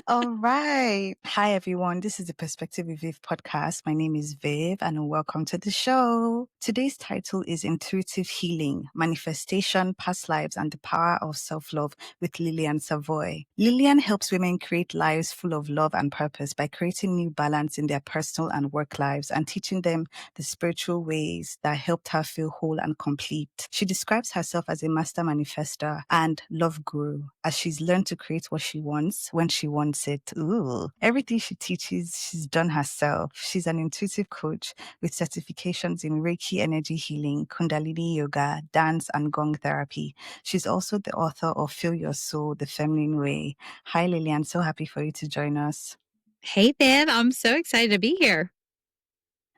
All right. Hi, everyone. This is the Perspective with Viv podcast. My name is Viv and welcome to the show. Today's title is Intuitive Healing, Manifestation, Past Lives, and the Power of Self-Love with Lillian Savoie. Lillian helps women create lives full of love and purpose by creating new balance in their personal and work lives and teaching them the spiritual ways that helped her feel whole and complete. She describes herself as a master manifester and love guru as she's learned to create what she wants when she wants it. Ooh. Everything she teaches, she's done herself. She's an intuitive coach with certifications in Reiki energy healing, Kundalini yoga, dance, and gong therapy. She's also the author of Feel Your Soul, The Feminine Way. Hi, Lillian. So happy for you to join us. Hey, Viv, I'm so excited to be here.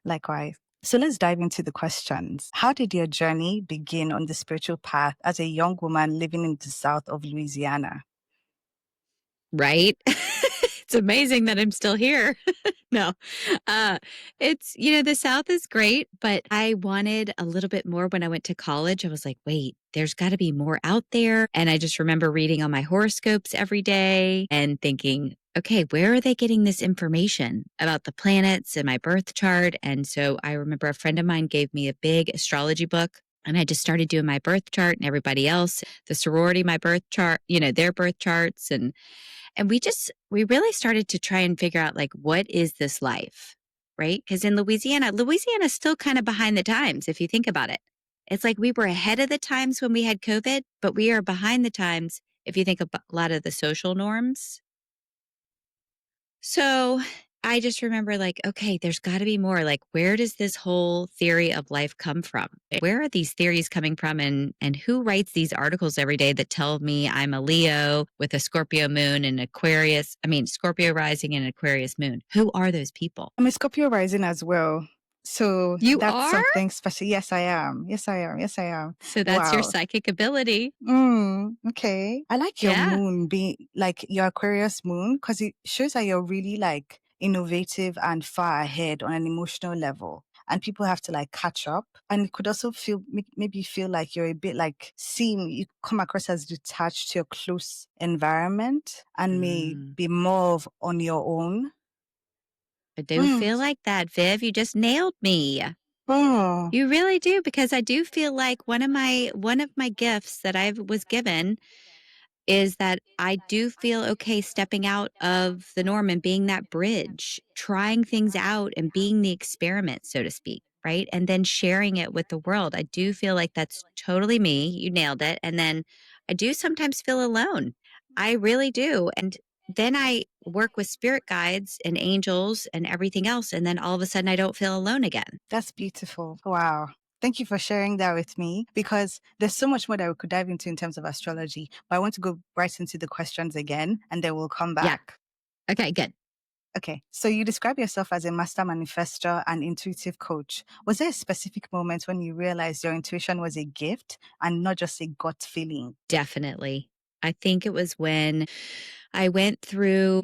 Likewise. So let's dive into the questions. How did your journey begin on the spiritual path as a young woman living in the south of Louisiana? Right? It's amazing that I'm still here. No, the South is great, but I wanted a little bit more when I went to college. I was like, wait, there's got to be more out there. And I just remember reading on my horoscopes every day and thinking, okay, where are they getting this information about the planets and my birth chart? And so I remember a friend of mine gave me a big astrology book. And I just started doing my birth chart and everybody else, the sorority, my birth chart, their birth charts. And we really started to try and figure out, like, what is this life, right? Because in Louisiana's still kind of behind the times, if you think about it. It's like we were ahead of the times when we had COVID, but we are behind the times if you think about a lot of the social norms. So I just remember, like, okay, there's got to be more. Like, where does this whole theory of life come from? Where are these theories coming from? And who writes these articles every day that tell me I'm a Leo with a Scorpio moon and Scorpio rising and Aquarius moon? Who are those people? I'm a Scorpio rising as well. So You that's are? something special. Yes, I am. Yes, I am. Yes, I am. So that's your Wow. psychic ability. Okay. I like your Yeah. moon being like your Aquarius moon because it shows that you're really like innovative and far ahead on an emotional level. And people have to like catch up. And it could also maybe feel like you're a bit like you come across as detached to your close environment and may Mm. be more of on your own. I do Mm. feel like that, Viv. You just nailed me. Oh. You really do, because I do feel like one of my gifts that I was given is that I do feel okay stepping out of the norm and being that bridge, trying things out and being the experiment, so to speak, right? And then sharing it with the world. I do feel like that's totally me. You nailed it. And then I do sometimes feel alone. I really do. And then I work with spirit guides and angels and everything else. And then all of a sudden I don't feel alone again. That's beautiful. Wow. Thank you for sharing that with me because there's so much more that we could dive into in terms of astrology. But I want to go right into the questions again and then we'll come Yeah. back. Okay, good. Okay. So you describe yourself as a master manifestor and intuitive coach. Was there a specific moment when you realized your intuition was a gift and not just a gut feeling? Definitely. I think it was when I went through,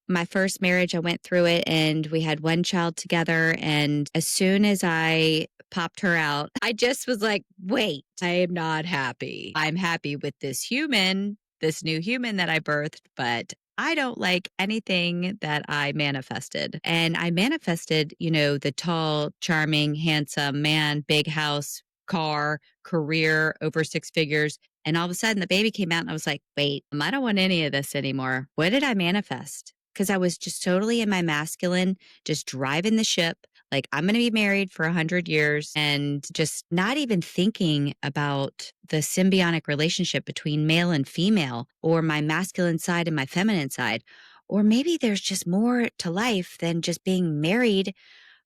my first marriage. I went through it and we had one child together. And as soon as I popped her out, I just was like, wait, I am not happy. I'm happy with this new human that I birthed, but I don't like anything that I manifested. And I manifested, the tall, charming, handsome man, big house, car, career, over six figures. And all of a sudden the baby came out and I was like, wait, I don't want any of this anymore. What did I manifest? Because I was just totally in my masculine, just driving the ship. Like, I'm going to be married for 100 years and just not even thinking about the symbiotic relationship between male and female, or my masculine side and my feminine side. Or maybe there's just more to life than just being married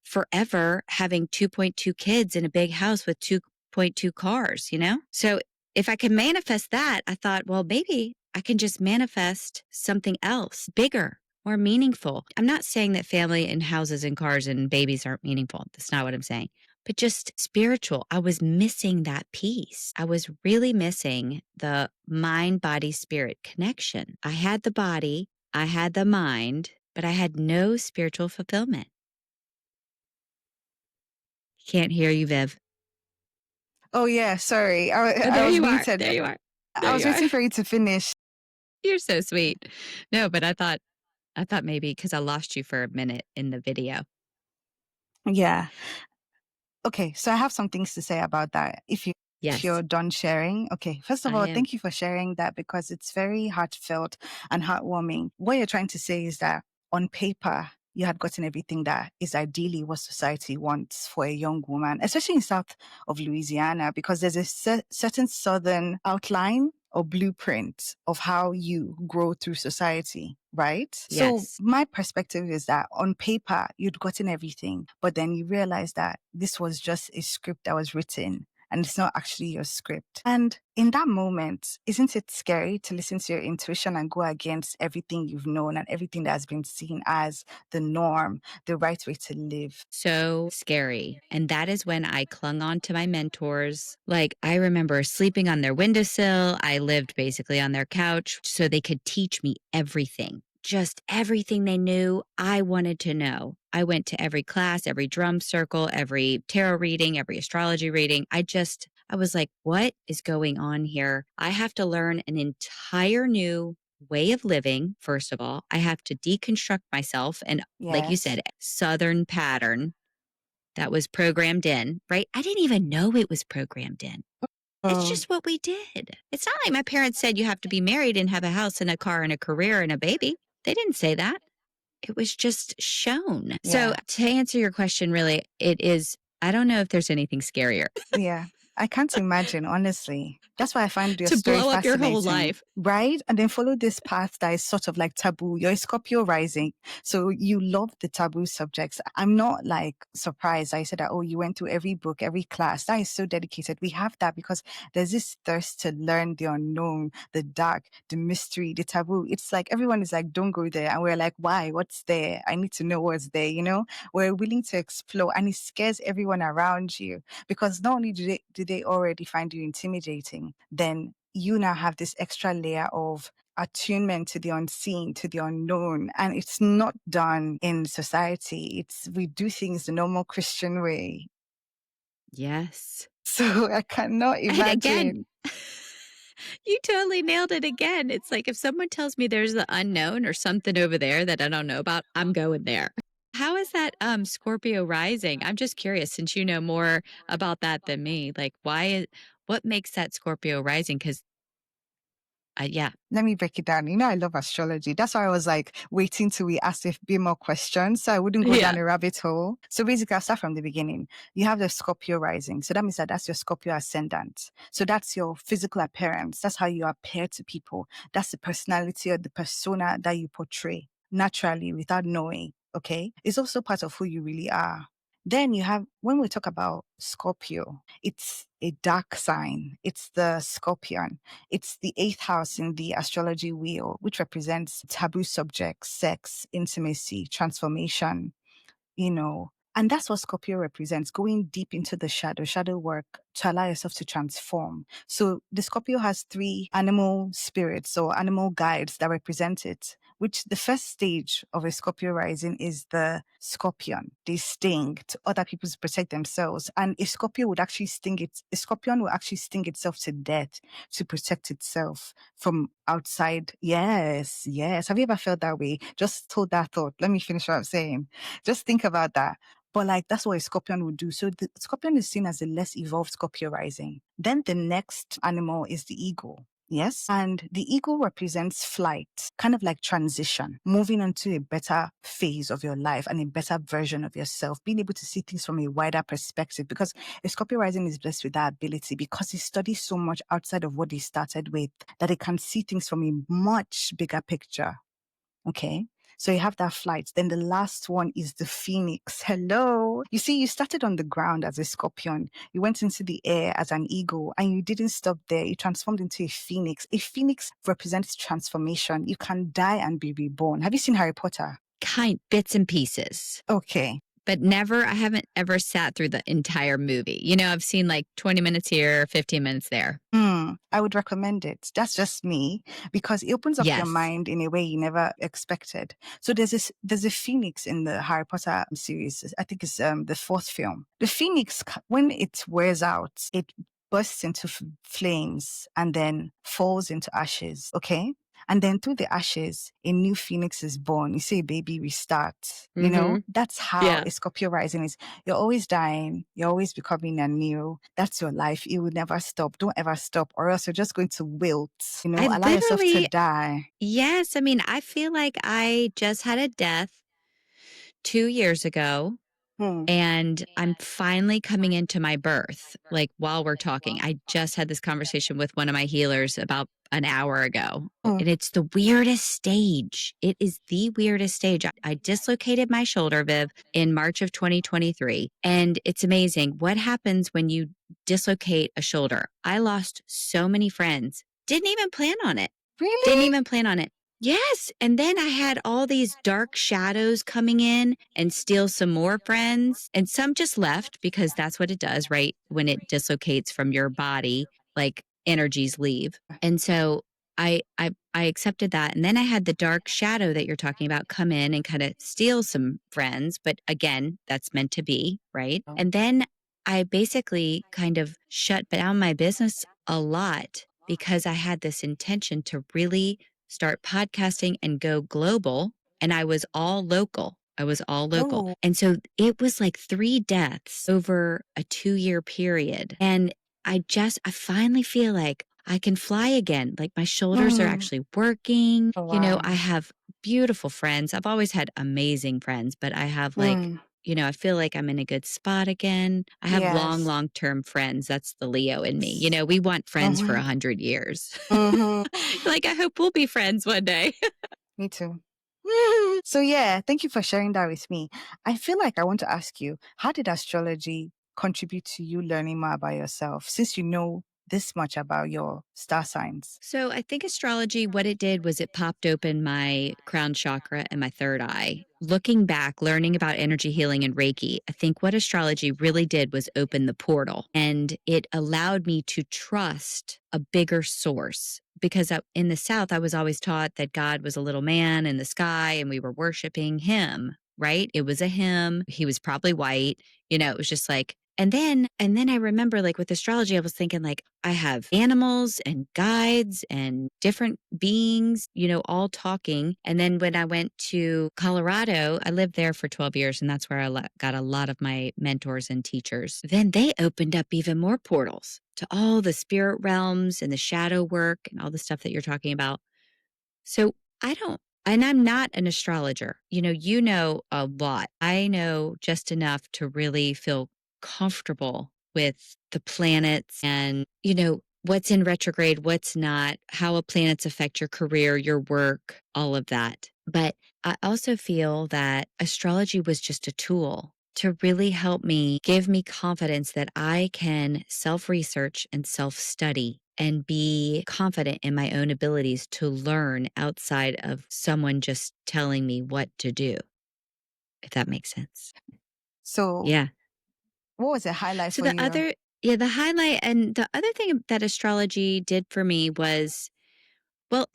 forever, having 2.2 kids in a big house with 2.2 cars, So if I can manifest that, I thought, well, maybe I can just manifest something else, bigger, more meaningful. I'm not saying that family and houses and cars and babies aren't meaningful. That's not what I'm saying. But just spiritual. I was missing that piece. I was really missing the mind, body, spirit connection. I had the body, I had the mind, but I had no spiritual fulfillment. Can't hear you, Viv. Oh, yeah. Sorry. Oh, I there was you are. muted. There you are. I There was you are. waiting for you to finish. You're so sweet. No, but I thought, I thought maybe because I lost you for a minute in the video. Yeah. Okay, so I have some things to say about that. If Yes, you're done sharing, okay. First of I all, am. thank you for sharing that because it's very heartfelt and heartwarming. What you're trying to say is that on paper, you had gotten everything that is ideally what society wants for a young woman, especially in south of Louisiana, because there's a certain southern outline or blueprint of how you grow through society, right? So Yes. my perspective is that on paper, you'd gotten everything, but then you realize that this was just a script that was written and it's not actually your script. And in that moment, isn't it scary to listen to your intuition and go against everything you've known and everything that has been seen as the norm, the right way to live? So scary. And that is when I clung on to my mentors. Like, I remember sleeping on their windowsill. I lived basically on their couch so they could teach me everything. Just everything they knew, I wanted to know. I went to every class, every drum circle, every tarot reading, every astrology reading. I was like, what is going on here? I have to learn an entire new way of living. First of all, I have to deconstruct myself and, like you Yes. said, Southern pattern that was programmed in, right? I didn't even know it was programmed in. It's Oh, just what we did. It's not like my parents said you have to be married and have a house and a car and a career and a baby. They didn't say that. It was just shown. So, yeah. to answer your question, really, it is, I don't know if there's anything scarier. Yeah, I can't imagine, honestly. That's why I find your To story blow up your whole fascinating, life. right? And then follow this path that is sort of like taboo. You're a Scorpio rising. So you love the taboo subjects. I'm not like surprised. I said that, oh, you went through every book, every class. That is so dedicated. We have that because there's this thirst to learn the unknown, the dark, the mystery, the taboo. It's like everyone is like, don't go there. And we're like, why? What's there? I need to know what's there, you know? We're willing to explore and it scares everyone around you because not only do they already find you intimidating, then you now have this extra layer of attunement to the unseen, to the unknown. And it's not done in society. We do things the normal Christian way. Yes. So I cannot And again, imagine. you totally nailed it again. It's like if someone tells me there's the unknown or something over there that I don't know about, I'm going there. How is that Scorpio rising? I'm just curious since you know more about that than me. Like what makes that Scorpio rising cuz yeah. Let me break it down. I love astrology. That's why I was like waiting till we asked a bit more questions so I wouldn't go Yeah. down a rabbit hole. So basically, I'll start from the beginning. You have the Scorpio rising. So that means that that's your Scorpio ascendant. So that's your physical appearance. That's how you appear to people. That's the personality or the persona that you portray naturally without knowing. Okay. It's also part of who you really are. Then you have, when we talk about Scorpio, it's a dark sign. It's the scorpion. It's the eighth house in the astrology wheel, which represents taboo subjects, sex, intimacy, transformation, and that's what Scorpio represents, going deep into the shadow work to allow yourself to transform. So the Scorpio has three animal spirits or animal guides that represent it, which the first stage of a Scorpio rising is the scorpion. They sting to other people to protect themselves. And a Scorpio would actually a scorpion will actually sting itself to death to protect itself from outside. Yes, yes. Have you ever felt that way? Just hold that thought. Let me finish what I'm saying. Just think about that. But like that's what a scorpion would do. So the scorpion is seen as the less evolved Scorpio rising. Then the next animal is the eagle. Yes. And the eagle represents flight, kind of like transition, moving into a better phase of your life and a better version of yourself, being able to see things from a wider perspective because a Scorpio rising is blessed with that ability because he studies so much outside of what he started with that he can see things from a much bigger picture. Okay. So you have that flight. Then the last one is the phoenix. Hello. You see, you started on the ground as a scorpion. You went into the air as an eagle and you didn't stop there. You transformed into a phoenix. A phoenix represents transformation. You can die and be reborn. Have you seen Harry Potter? Kind bits and pieces. Okay. But I haven't ever sat through the entire movie. I've seen like 20 minutes here, 15 minutes there. I would recommend it. That's just me because it opens up your Yes. mind in a way you never expected. So there's a phoenix in the Harry Potter series. I think it's the fourth film. The phoenix, when it wears out, it bursts into flames and then falls into ashes. Okay. And then through the ashes, a new phoenix is born. You say a baby restarts. Mhm. That's how Yeah. a Scorpio rising is. You're always dying. You're always becoming anew. That's your life. It will never stop. Don't ever stop, or else you're just going to wilt. I Allow yourself to literally die. Yes, I mean, I feel like I just had a death 2 years ago. Hmm. And I'm finally coming into my birth, like while we're talking. I just had this conversation with one of my healers about an hour ago. Hmm. And it's the weirdest stage. It is the weirdest stage. I dislocated my shoulder, Viv, in March of 2023. And it's amazing what happens when you dislocate a shoulder. I lost so many friends, didn't even plan on it. Didn't Really? even plan on it. Yes. And then I had all these dark shadows coming in and steal some more friends. And some just left because that's what it does, right? When it dislocates from your body, like energies leave. And so I accepted that. And then I had the dark shadow that you're talking about come in and kind of steal some friends. But again, that's meant to be, right? And then I basically kind of shut down my business a lot because I had this intention to really start podcasting and go global. And I was all local. I was all local. Oh. And so it was like 3 deaths over a 2-year period. And I finally feel like I can fly again. Like my shoulders are Hmm. actually working. Oh, I wow. have beautiful friends. I've always had amazing friends, but I have like, Hmm. I feel like I'm in a good spot again. I have Yes. long term friends. That's the Leo in me. We want friends for Mm-hmm. 100 years. Mm-hmm. Like, I hope we'll be friends one day. Me too. So yeah, thank you for sharing that with me. I feel like I want to ask you, how did astrology contribute to you learning more about yourself since you know this much about your star signs? So I think astrology, what it did was it popped open my crown chakra and my third eye. Looking back, learning about energy healing and Reiki, I think what astrology really did was open the portal and it allowed me to trust a bigger source. Because in the South, I was always taught that God was a little man in the sky and we were worshiping him, right? It was a him. He was probably white. It was just like, and then I remember like with astrology, I was thinking like I have animals and guides and different beings, all talking. And then when I went to Colorado, I lived there for 12 years and that's where I got a lot of my mentors and teachers. Then they opened up even more portals to all the spirit realms and the shadow work and all the stuff that you're talking about. So I don't, and I'm not an astrologer. You know a lot. I know just enough to really feel comfortable with the planets and, what's in retrograde, what's not, how planets affect your career, your work, all of that. But I also feel that astrology was just a tool to really help me give me confidence that I can self research and self study and be confident in my own abilities to learn outside of someone just telling me what to do, if that makes sense. So Yeah. what was a highlight So for you? the highlight and the other thing that astrology did for me was, well,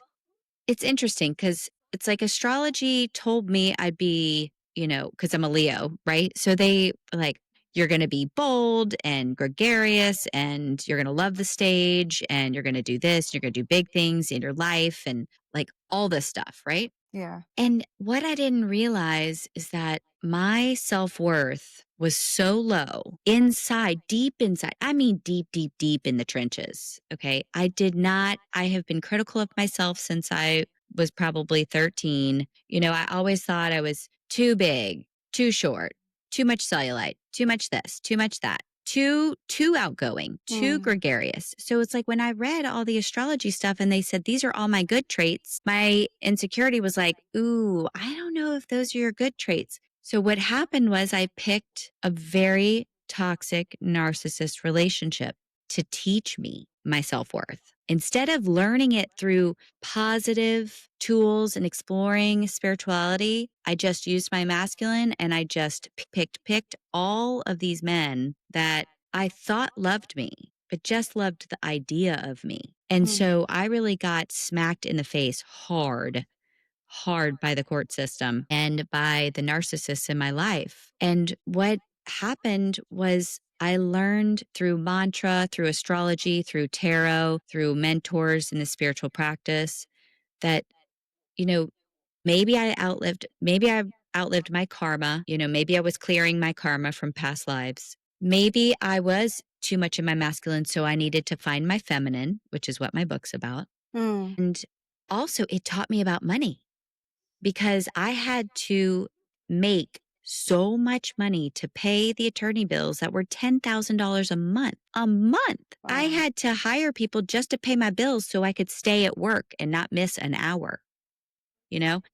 it's interesting because it's like astrology told me I'd be, because I'm a Leo, right? So they like, you're going to be bold and gregarious and you're going to love the stage and you're going to do this, you're going to do big things in your life and like all this stuff, right? Yeah. And what I didn't realize is that my self worth was so low inside, deep inside. I mean, deep, deep, deep in the trenches. Okay. I have been critical of myself since I was probably 13. I always thought I was too big, too short, too much cellulite, too much this, too much that. Too outgoing, too Mm. gregarious. So it's like when I read all the astrology stuff and they said these are all my good traits, my insecurity was like, ooh, I don't know if those are your good traits. So what happened was I picked a very toxic narcissist relationship to teach me my self-worth. Instead of learning it through positive tools and exploring spirituality, I just used my masculine and I just picked all of these men that I thought loved me, but just loved the idea of me. And Mm. so I really got smacked in the face hard by the court system and by the narcissists in my life. And what happened was I learned through mantra, through astrology, through tarot, through mentors in the spiritual practice that, you know, maybe I outlived my karma, maybe I was clearing my karma from past lives. Maybe I was too much in my masculine, so I needed to find my feminine, which is what my book's about. Mm. And also it taught me about money because I had to make so much money to pay the attorney bills that were $10,000 a month. A month. I Wow. had to hire people just to pay my bills so I could stay at work and not miss an hour,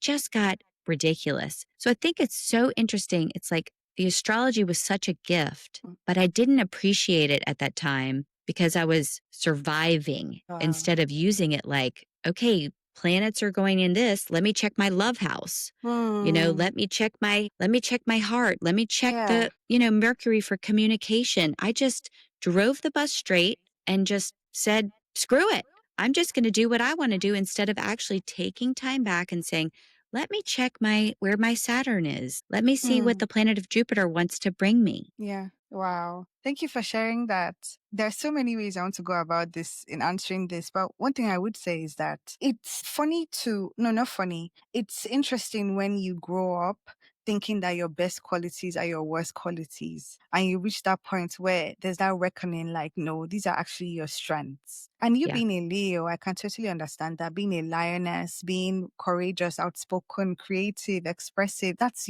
just got ridiculous. So I think it's so interesting. It's like the astrology was such a gift, Mm. but I didn't appreciate it at that time because I was surviving Wow. instead of using it like, okay, planets are going in this. Let me check my love house. Hmm. Let me check my heart. Let me check Yeah. the Mercury for communication. I just drove the bus straight and just said, screw it. I'm just going to do what I want to do instead of actually taking time back and saying, let me check where my Saturn is. Let me see what Mm. the planet of Jupiter wants to bring me. Yeah. Wow. Thank you for sharing that. There's so many ways I want to go about this in answering this, but one thing I would say is that it's funny to, no, not funny. It's interesting when you grow up thinking that your best qualities are your worst qualities. And you reach that point where there's that reckoning like, no, these are actually your strengths. And you Yeah. being a Leo, I can totally understand that. Being a lioness, being courageous, outspoken, creative, expressive, that's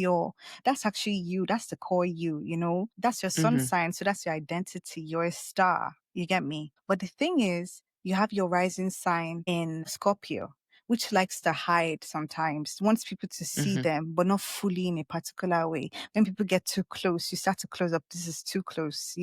actually you. That's the core you, that's your sun Hmm. sign. So that's your identity. You're a star. You get me? But the thing is, you have your rising sign in Scorpio, which likes to hide sometimes, wants people to see Hmm. them, but not fully in a particular way. When people get too close, you start to close up. This is too close,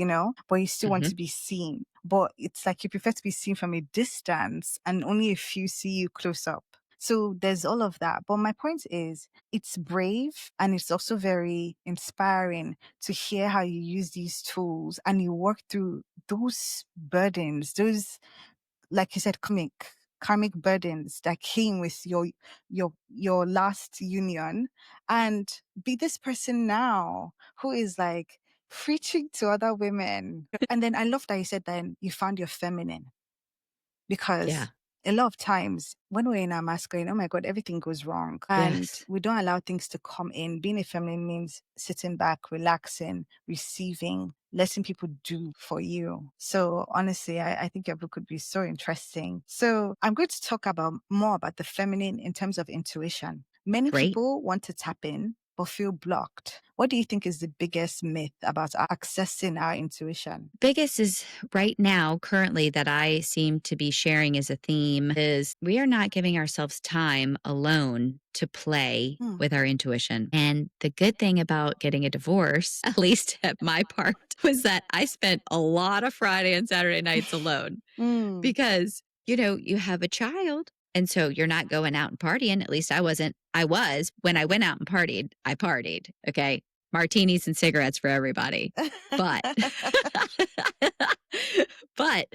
but you still want Hmm. to be seen. But it's like you prefer to be seen from a distance and only a few see you close up. So there's all of that. But my point is, it's brave and it's also very inspiring to hear how you use these tools and you work through those burdens, those, like you said, karmic burdens that came with your last union, and be this person now who is like preaching to other women. And then I love that you said then you found your feminine, Yeah. because a lot of times when we're in our masculine, oh my God, everything goes wrong. And Yes. we don't allow things to come in. Being a feminine means sitting back, relaxing, receiving, letting people do for you. So honestly, I think your book could be so interesting. So I'm going to talk about more about the feminine in terms of intuition. Many Great. people want to tap in, but feel blocked. What do you think is the biggest myth about accessing our intuition? Biggest is right now, currently, that I seem to be sharing as a theme is we are not giving ourselves time alone to play Hmm. with our intuition. And the good thing about getting a divorce, at least at my part, was that I spent a lot of Friday and Saturday nights alone Mm. because, you have a child. And so you're not going out and partying. At least I wasn't. I was. When I went out and partied, I partied. Okay. Martinis and cigarettes for everybody. But but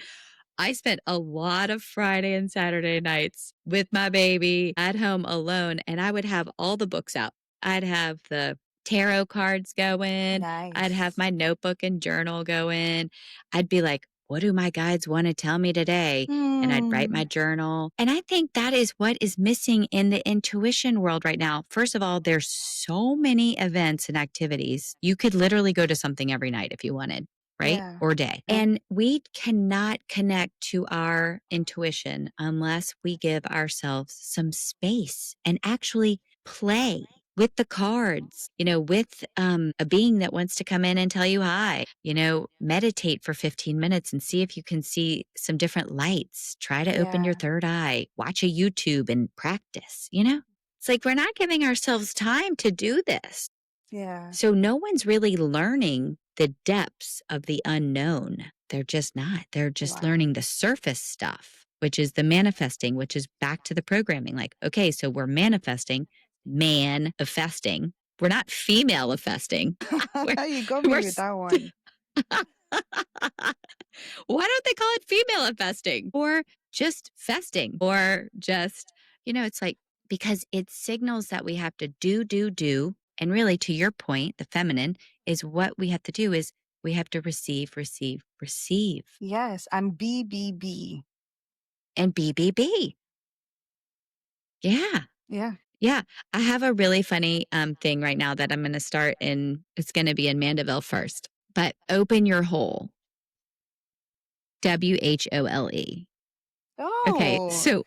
I spent a lot of Friday and Saturday nights with my baby at home alone, and I would have all the books out. I'd have the tarot cards going. I'd have Nice. my notebook and journal going. I'd be like, what do my guides want to tell me today? And I'd write Hmm. my journal. And I think that is what is missing in the intuition world right now. First of all, there's so many events and activities. You could literally go to something every night if you wanted, right? Yeah. Or day. And we cannot connect to our intuition unless we give ourselves some space and actually play with the cards, with a being that wants to come in and tell you hi, meditate for 15 minutes and see if you can see some different lights. Try to open your Yeah. third eye, watch a YouTube and practice. It's like we're not giving ourselves time to do this. Yeah. So no one's really learning the depths of the unknown. They're just not. They're just Wow. learning the surface stuff, which is the manifesting, which is back to the programming. Like, okay, so we're manifesting, man-affesting. We're not female-affesting. we're, You got me we're with s- that one. Why don't they call it female infesting or just festing or just, it's like, because it signals that we have to do. And really, to your point, the feminine is what we have to do is we have to receive, Yes. And BBB. and be. Yeah. Yeah. Yeah. I have a really funny thing right now that I'm going to start in. It's going to be in Mandeville first, but open your hole. WHOLE. Okay. Oh. So,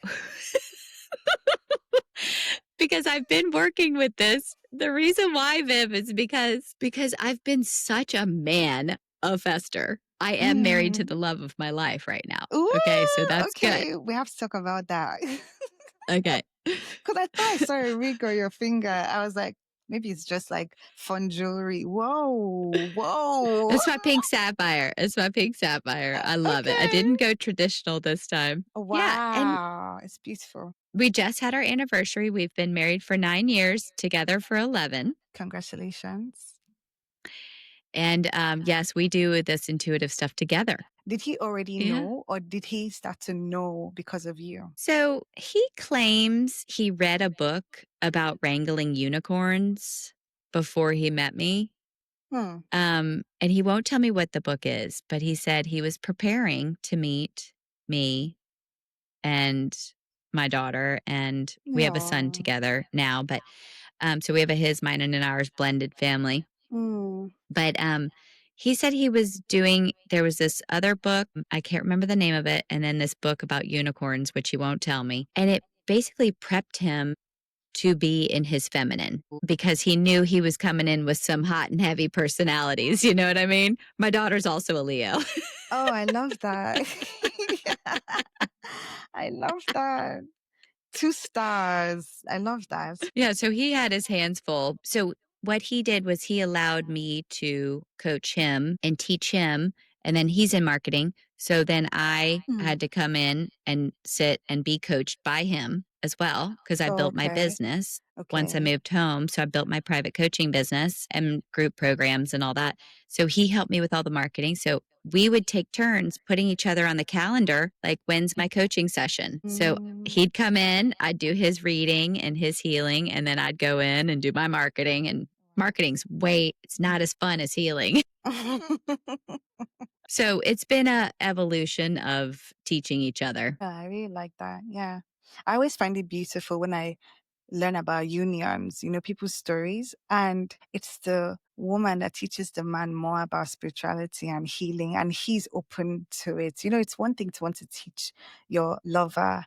because I've been working with this, the reason why, Viv, is because I've been such a man of Esther. I am married to Mm. the love of my life right now. Ooh, Okay. So that's good. okay. We have to talk about that. Okay. Because I thought I saw a ring on your finger. I was like, maybe it's just like fun jewelry. Whoa, whoa. It's my pink sapphire. It's my pink sapphire. I love it. I Okay. didn't go traditional this time. Yeah. And Wow. It's beautiful. we just had our anniversary. We've been married for 9 years, together for 11. Congratulations. And yes, we do this intuitive stuff together. Did he already Yeah. know, or did he start to know because of you? So he claims he read a book about wrangling unicorns before he met me. Hmm. And he won't tell me what the book is, but he said he was preparing to meet me and my daughter, and we have a son No. together now. But so we have a his, mine, and an ours blended family. Hmm. But he said he was doing, there was this other book, I can't remember the name of it, and then this book about unicorns, which he won't tell me. And it basically prepped him to be in his feminine because he knew he was coming in with some hot and heavy personalities. You know what I mean? My daughter's also a Leo. Oh, I love that. I love that. 2 stars. I love that. Yeah, so he had his hands full. So what he did was he allowed me to coach him and teach him, and then he's in marketing. So then I Hmm. had to come in and sit and be coached by him as well because I built my Okay. business once I Okay. moved home. So I built my private coaching business and group programs and all that. So he helped me with all the marketing. So we would take turns putting each other on the calendar, like, when's my coaching session? So Mm. he'd come in, I'd do his reading and his healing, and then I'd go in and do my marketing. And marketing's it's not as fun as healing. So it's been a evolution of teaching each other. Yeah, I really like that. Yeah. I always find it beautiful when I learn about unions, people's stories. And it's the woman that teaches the man more about spirituality and healing, and he's open to it. It's one thing to want to teach your lover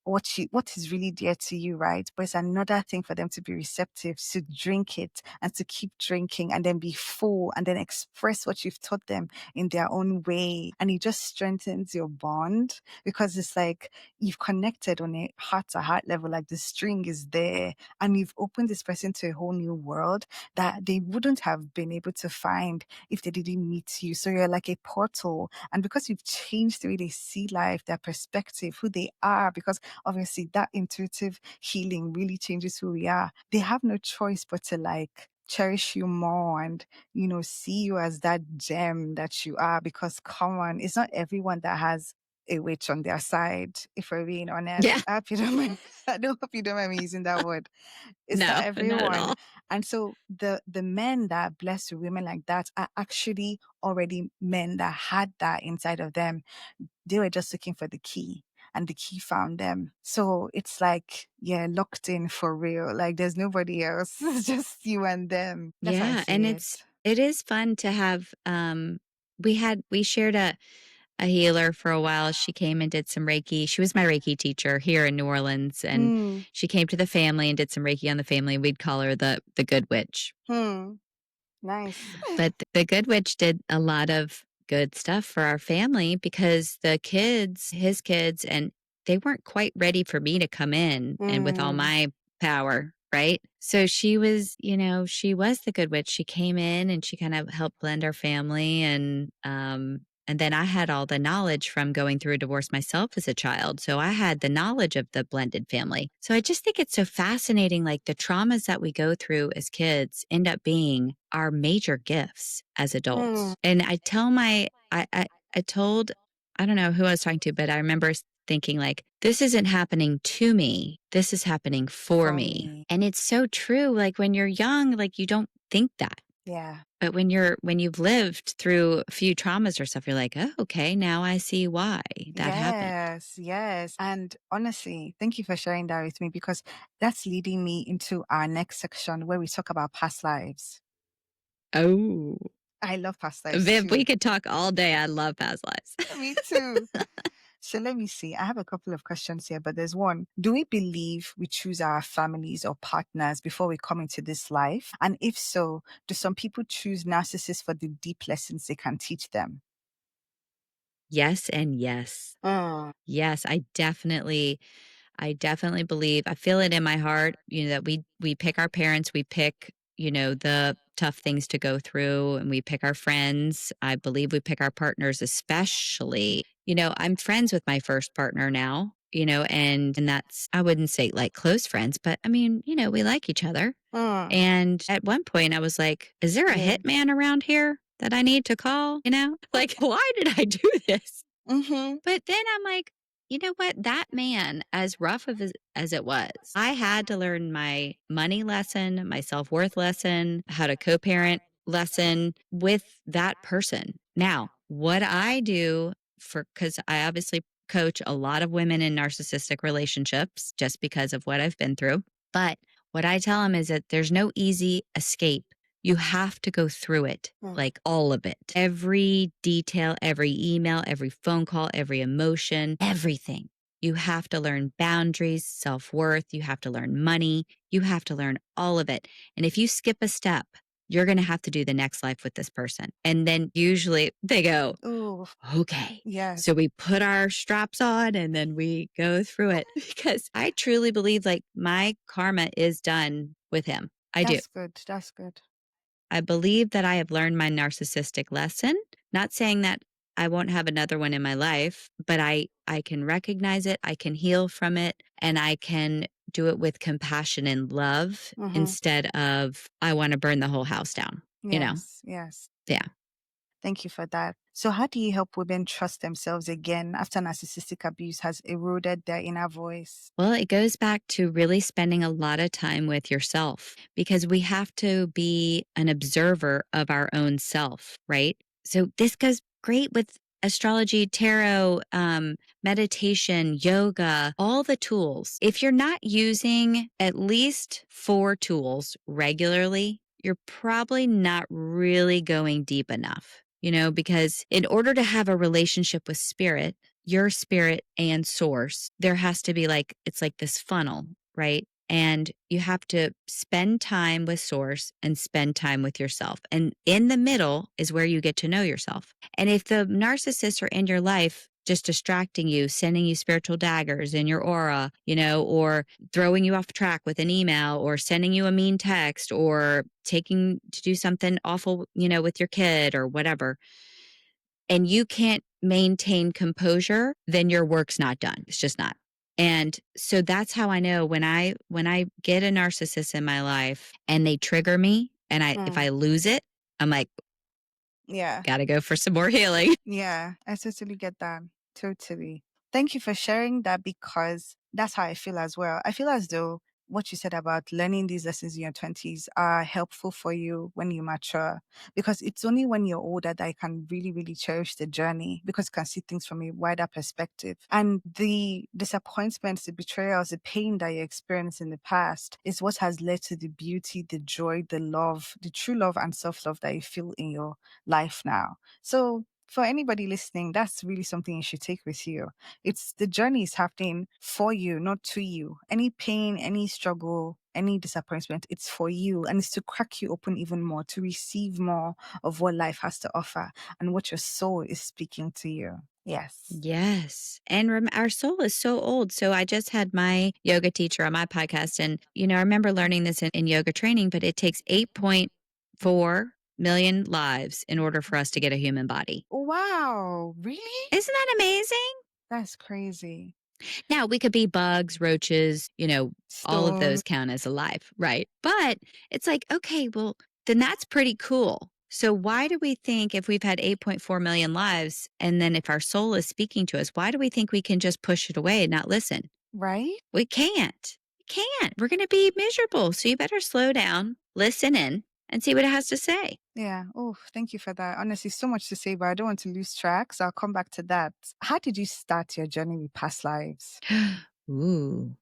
what is really dear to you, right? But it's another thing for them to be receptive, to drink it and to keep drinking and then be full and then express what you've taught them in their own way. And it just strengthens your bond because it's like you've connected on a heart to heart level, like the string is there, and you've opened this person to a whole new world that they wouldn't have been able to find if they didn't meet you. So you're like a portal. And because you've changed the way they see life, their perspective, who they are, because obviously that intuitive healing really changes who we are. They have no choice but to like cherish you more and see you as that gem that you are, because come on, it's not everyone that has a witch on their side, if we're being honest. Yeah. I hope you don't mind, I don't hope you don't mind me using that word. It's not No, not at everyone. all. And so the men that are blessed with women like that are actually already men that had that inside of them. They were just looking for the key, and the key found them. So it's like, yeah, locked in for real. Like there's nobody else. It's just you and them. That's how I Yeah, see and it. it is fun to have we shared a healer for a while. She came and did some Reiki. She was my Reiki teacher here in New Orleans, and Hmm. she came to the family and did some Reiki on the family. We'd call her the good witch. Hmm. Nice. But the good witch did a lot of good stuff for our family because the kids, his kids, and they weren't quite ready for me to come in and with all Hmm. my power, right? So she was, she was the good witch. She came in and she kind of helped blend our family, and then I had all the knowledge from going through a divorce myself as a child. So I had the knowledge of the blended family. So I just think it's so fascinating. Like, the traumas that we go through as kids end up being our major gifts as Hmm. adults. And I tell I told, I don't know who I was talking to, but I remember thinking, like, this isn't happening to me. This is happening for For me. me. And it's so true. Like, when you're young, like, you don't think that. Yeah. But when you've lived through a few traumas or stuff, you're like, "Oh, okay, now I see why that happened." Yes, yes. And honestly, thank you for sharing that with me because that's leading me into our next section where we talk about past lives. Oh. I love past lives Viv, we too. could talk all day. I love past lives. Me too. So let me see. I have a couple of questions here, but there's one. Do we believe we choose our families or partners before we come into this life? And if so, do some people choose narcissists for the deep lessons they can teach them? Yes and yes. Mm, Yes, I definitely believe I feel it in my heart, that we pick our parents, we pick, the tough things to go through, and we pick our friends. I believe we pick our partners especially. I'm friends with my first partner now, and that's I wouldn't say like close friends, but I mean, we like each other. mm, And at one point I was like, is there a yeah. hitman around here that I need to call? Like why did I do this? Mm-hmm. But then I'm like, you know what? That man, as rough of as it was, I had to learn my money lesson, my self worth lesson, how to co parent lesson with that person. Now, what I do because I obviously coach a lot of women in narcissistic relationships just because of what I've been through. But what I tell them is that there's no easy escape. You have to go through it, Mm, like all of it. Every detail, every email, every phone call, every emotion, everything. You have to learn boundaries, self worth. You have to learn money. You have to learn all of it. And if you skip a step, you're going to have to do the next life with this person. And then usually they go, ooh, okay. yes. So we put our straps on and then we go through it because I truly believe like my karma is done with him. I do. That's good. That's good. I believe that I have learned my narcissistic lesson. Not saying that I won't have another one in my life, but I can recognize it, I can heal from it, and I can do it with compassion and love Mm-hmm. instead of I want to burn the whole house down, you know? Yes, yes. Yeah. Thank you for that. So, how do you help women trust themselves again after narcissistic abuse has eroded their inner voice? Well, it goes back to really spending a lot of time with yourself because we have to be an observer of our own self, right? So this goes great with astrology, tarot, meditation, yoga, all the tools. If you're not using at least 4 tools regularly, you're probably not really going deep enough. Because in order to have a relationship with spirit, your spirit and source, there has to be like, it's like this funnel, right? And you have to spend time with source and spend time with yourself. And in the middle is where you get to know yourself. And if the narcissists are in your life, just distracting you, sending you spiritual daggers in your aura, or throwing you off track with an email or sending you a mean text or taking to do something awful, with your kid or whatever, and you can't maintain composure, then your work's not done. It's just not. And so that's how I know when I get a narcissist in my life and they trigger me and if Mm, I lose it, I'm like, yeah. got to go for some more healing. Yeah, I totally get that. Totally. Thank you for sharing that because that's how I feel as well. I feel as though what you said about learning these lessons in your 20s are helpful for you when you mature because it's only when you're older that you can really, really cherish the journey because you can see things from a wider perspective. And the disappointments, the betrayals, the pain that you experienced in the past is what has led to the beauty, the joy, the love, the true love and self love that you feel in your life now. So for anybody listening, that's really something you should take with you. It's the journey is happening for you, not to you. Any pain, any struggle, any disappointment, it's for you. And it's to crack you open even more, to receive more of what life has to offer and what your soul is speaking to you. Yes. Yes. And our soul is so old. So I just had my yoga teacher on my podcast. And, I remember learning this in yoga training, but it takes 8.4 million lives in order for us to get a human body. Wow. Really? Isn't that amazing? That's crazy. Now we could be bugs, roaches, all of Stone. those count as alive, right? But it's like, okay, well, then that's pretty cool. So why do we think if we've had 8.4 million lives and then if our soul is speaking to us, why do we think we can just push it away and not listen? Right? We can't. We can't. We're going to be miserable. So you better slow down, listen in. and see what it has to say. Yeah. Oh, thank you for that. Honestly, so much to say, but I don't want to lose track. So I'll come back to that. How did you start your journey with past lives? Ooh.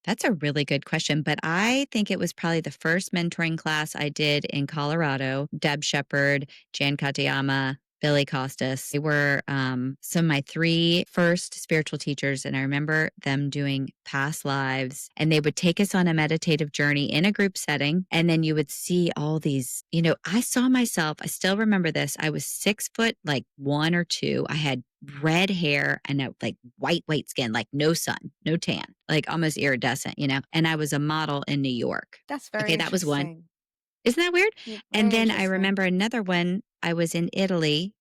That's a really good question, but I think it was probably the first mentoring class I did in Colorado. Deb Shepard, Jan Katayama, Billy Costas. They were some of my three first spiritual teachers, and I remember them doing past lives. And they would take us on a meditative journey in a group setting, and then you would see all these. I saw myself. I still remember this. I was 6 foot, like 1 or 2. I had red hair and a like white skin, like no sun, no tan, like almost iridescent. And I was a model in New York. That's very Okay, that was one. interesting. Isn't that weird? Yeah, And very then I interesting. remember another one. I was in Italy,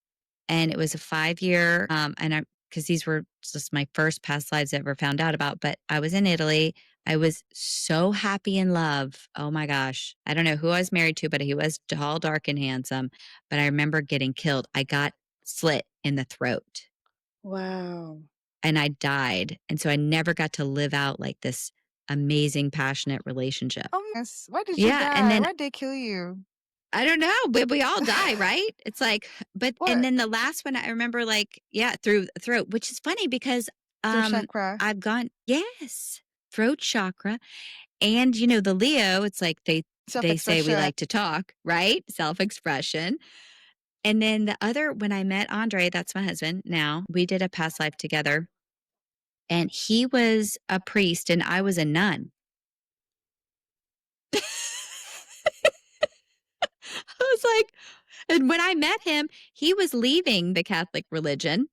and it was a 5 year, and I because these were just my first past lives I ever found out about. But I was in Italy. I was so happy in love. Oh my gosh. I don't know who I was married to, but he was tall, dark, and handsome. But I remember getting killed. I got slit in the throat Wow. and I died. And so I never got to live out like this amazing, passionate relationship. Oh, yes. Why did you Yeah. And die? then Why'd they kill you? I don't know, but we all die, right? It's like, and What? then the last one I remember, like, yeah, through the throat, which is funny because Through chakra. I've gone, yes, throat chakra. And the Leo, it's like they say we Self-expression. like to talk, right? Self-expression. And then the other, when I met Andre, that's my husband now, we did a past life together. And he was a priest and I was a nun. I was like, and when I met him, he was leaving the Catholic religion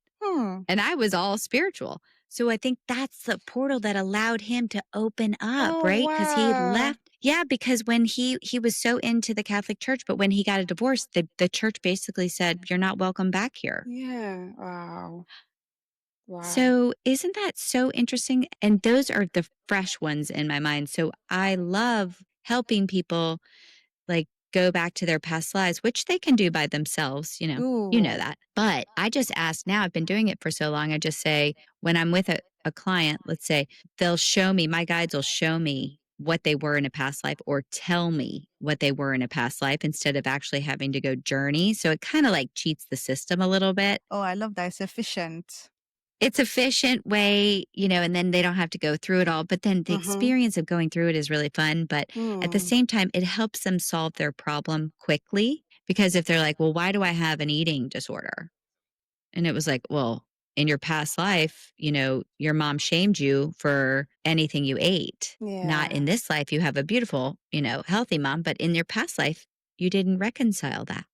and I was all spiritual. So I think that's the portal that allowed him to open up, Oh, right? Because he wow. left. Yeah, because when he was so into the Catholic Church, but when he got a divorce, the church basically said, "You're not welcome back here." Yeah. Wow. Wow. So isn't that so interesting? And those are the fresh ones in my mind. So I love helping people like go back to their past lives, which they can do by themselves, you know Ooh. that. But I just ask now, I've been doing it for so long. I just say, when I'm with a client, let's say, they'll show me, my guides will show me what they were in a past life or tell me what they were in a past life instead of actually having to go journey. So it kind of like cheats the system a little bit. Oh, I love that. It's efficient. It's efficient way, and then they don't have to go through it all. But then the Mm-hmm. experience of going through it is really fun. But at the Hmm. same time, it helps them solve their problem quickly. Because if they're like, well, why do I have an eating disorder? And it was like, well, in your past life, your mom shamed you for anything you ate. Not Yeah. in this life, you have a beautiful, healthy mom, but in your past life, you didn't reconcile that.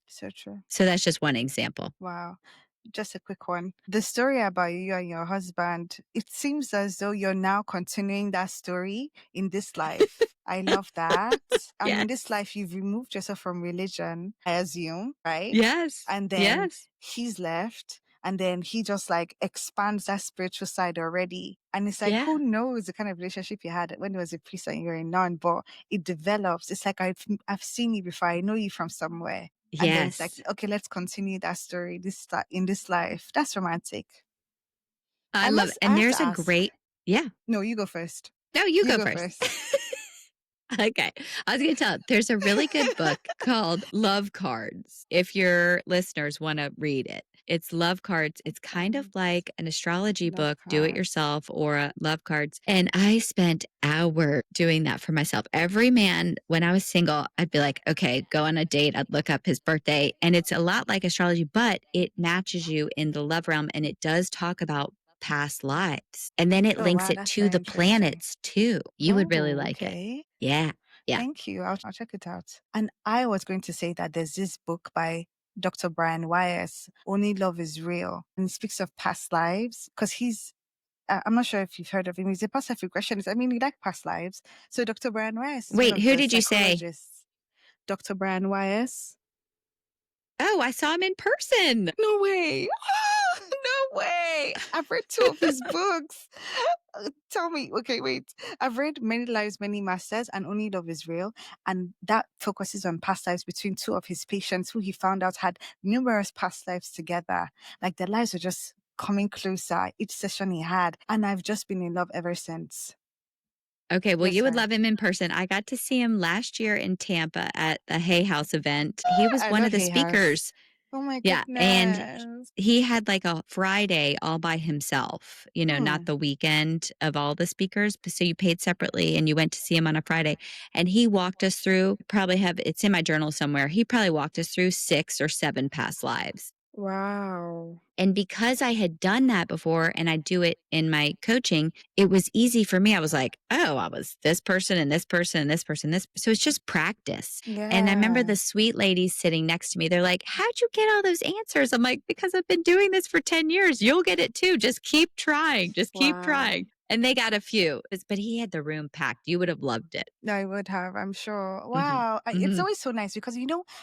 So true. So that's just one example. Wow. Just a quick one. The story about you and your husband, it seems as though you're now continuing that story in this life. I love that. And in this Yes. life, you've removed yourself from religion, I assume, right? Yes. And then Yes. he's left. And then he just like expands that spiritual side already. And it's like, Yeah. who knows the kind of relationship you had when it was a priest and you're a nun, but it develops. It's like I've seen you before. I know you from somewhere. And then it's like, Yes. okay, let's continue that story in this life. That's romantic. I love it. I And have to there's a ask. great, yeah. No, you go first. No, you You go go first. first. Okay. I was going to tell, there's a really good book called Love Cards. If your listeners want to read it, it's Love Cards. It's kind of like an astrology Love book, do it cards. yourself or love cards. And I spent hours doing that for myself. Every man, when I was single, I'd be like, okay, go on a date. I'd look up his birthday. And it's a lot like astrology, but it matches you in the love realm. And it does talk about past lives. And then it Oh links wow, it that's to very the interesting. planets too. You would really Oh, like it. okay. Yeah. Yeah. Thank you. I'll check it out. And I was going to say that there's this book by Dr. Brian Weiss, Only Love is Real. And he speaks of past lives because I'm not sure if you've heard of him. He's a past life regressionist. I mean, he like past lives. So Dr. Brian Weiss is one Wait, of who the did you say? psychologists. Dr. Brian Weiss. Oh, I saw him in person. No way. No way. I've read two of his books. Tell me. Okay, wait. I've read Many Lives, Many Masters and Only Love is Real. And that focuses on past lives between two of his patients who he found out had numerous past lives together. Like their lives were just coming closer each session he had. And I've just been in love ever since. Okay, well, Yes, you would sir. love him in person. I got to see him last year in Tampa at the Hay House event. He was I one of love the Hay House. speakers. Oh my Yeah, and goodness. he had like a Friday all by himself, not Hmm. the weekend of all the speakers. So you paid separately and you went to see him on a Friday. And he walked us through, probably have it's in my journal somewhere. He probably walked us through 6 or 7 past lives. Wow. And because I had done that before and I do it in my coaching, it was easy for me. I was like, oh, I was this person and this person and this person, this. So it's just practice. And I remember Yeah. the sweet ladies sitting next to me. They're like, how'd you get all those answers? I'm like, because I've been doing this for 10 years. You'll get it too. Just keep trying. Just keep Wow. trying. And they got a few, but he had the room packed. You would have loved it. No, I would have, I'm sure. Hmm. Wow. It's Hmm. always so nice because,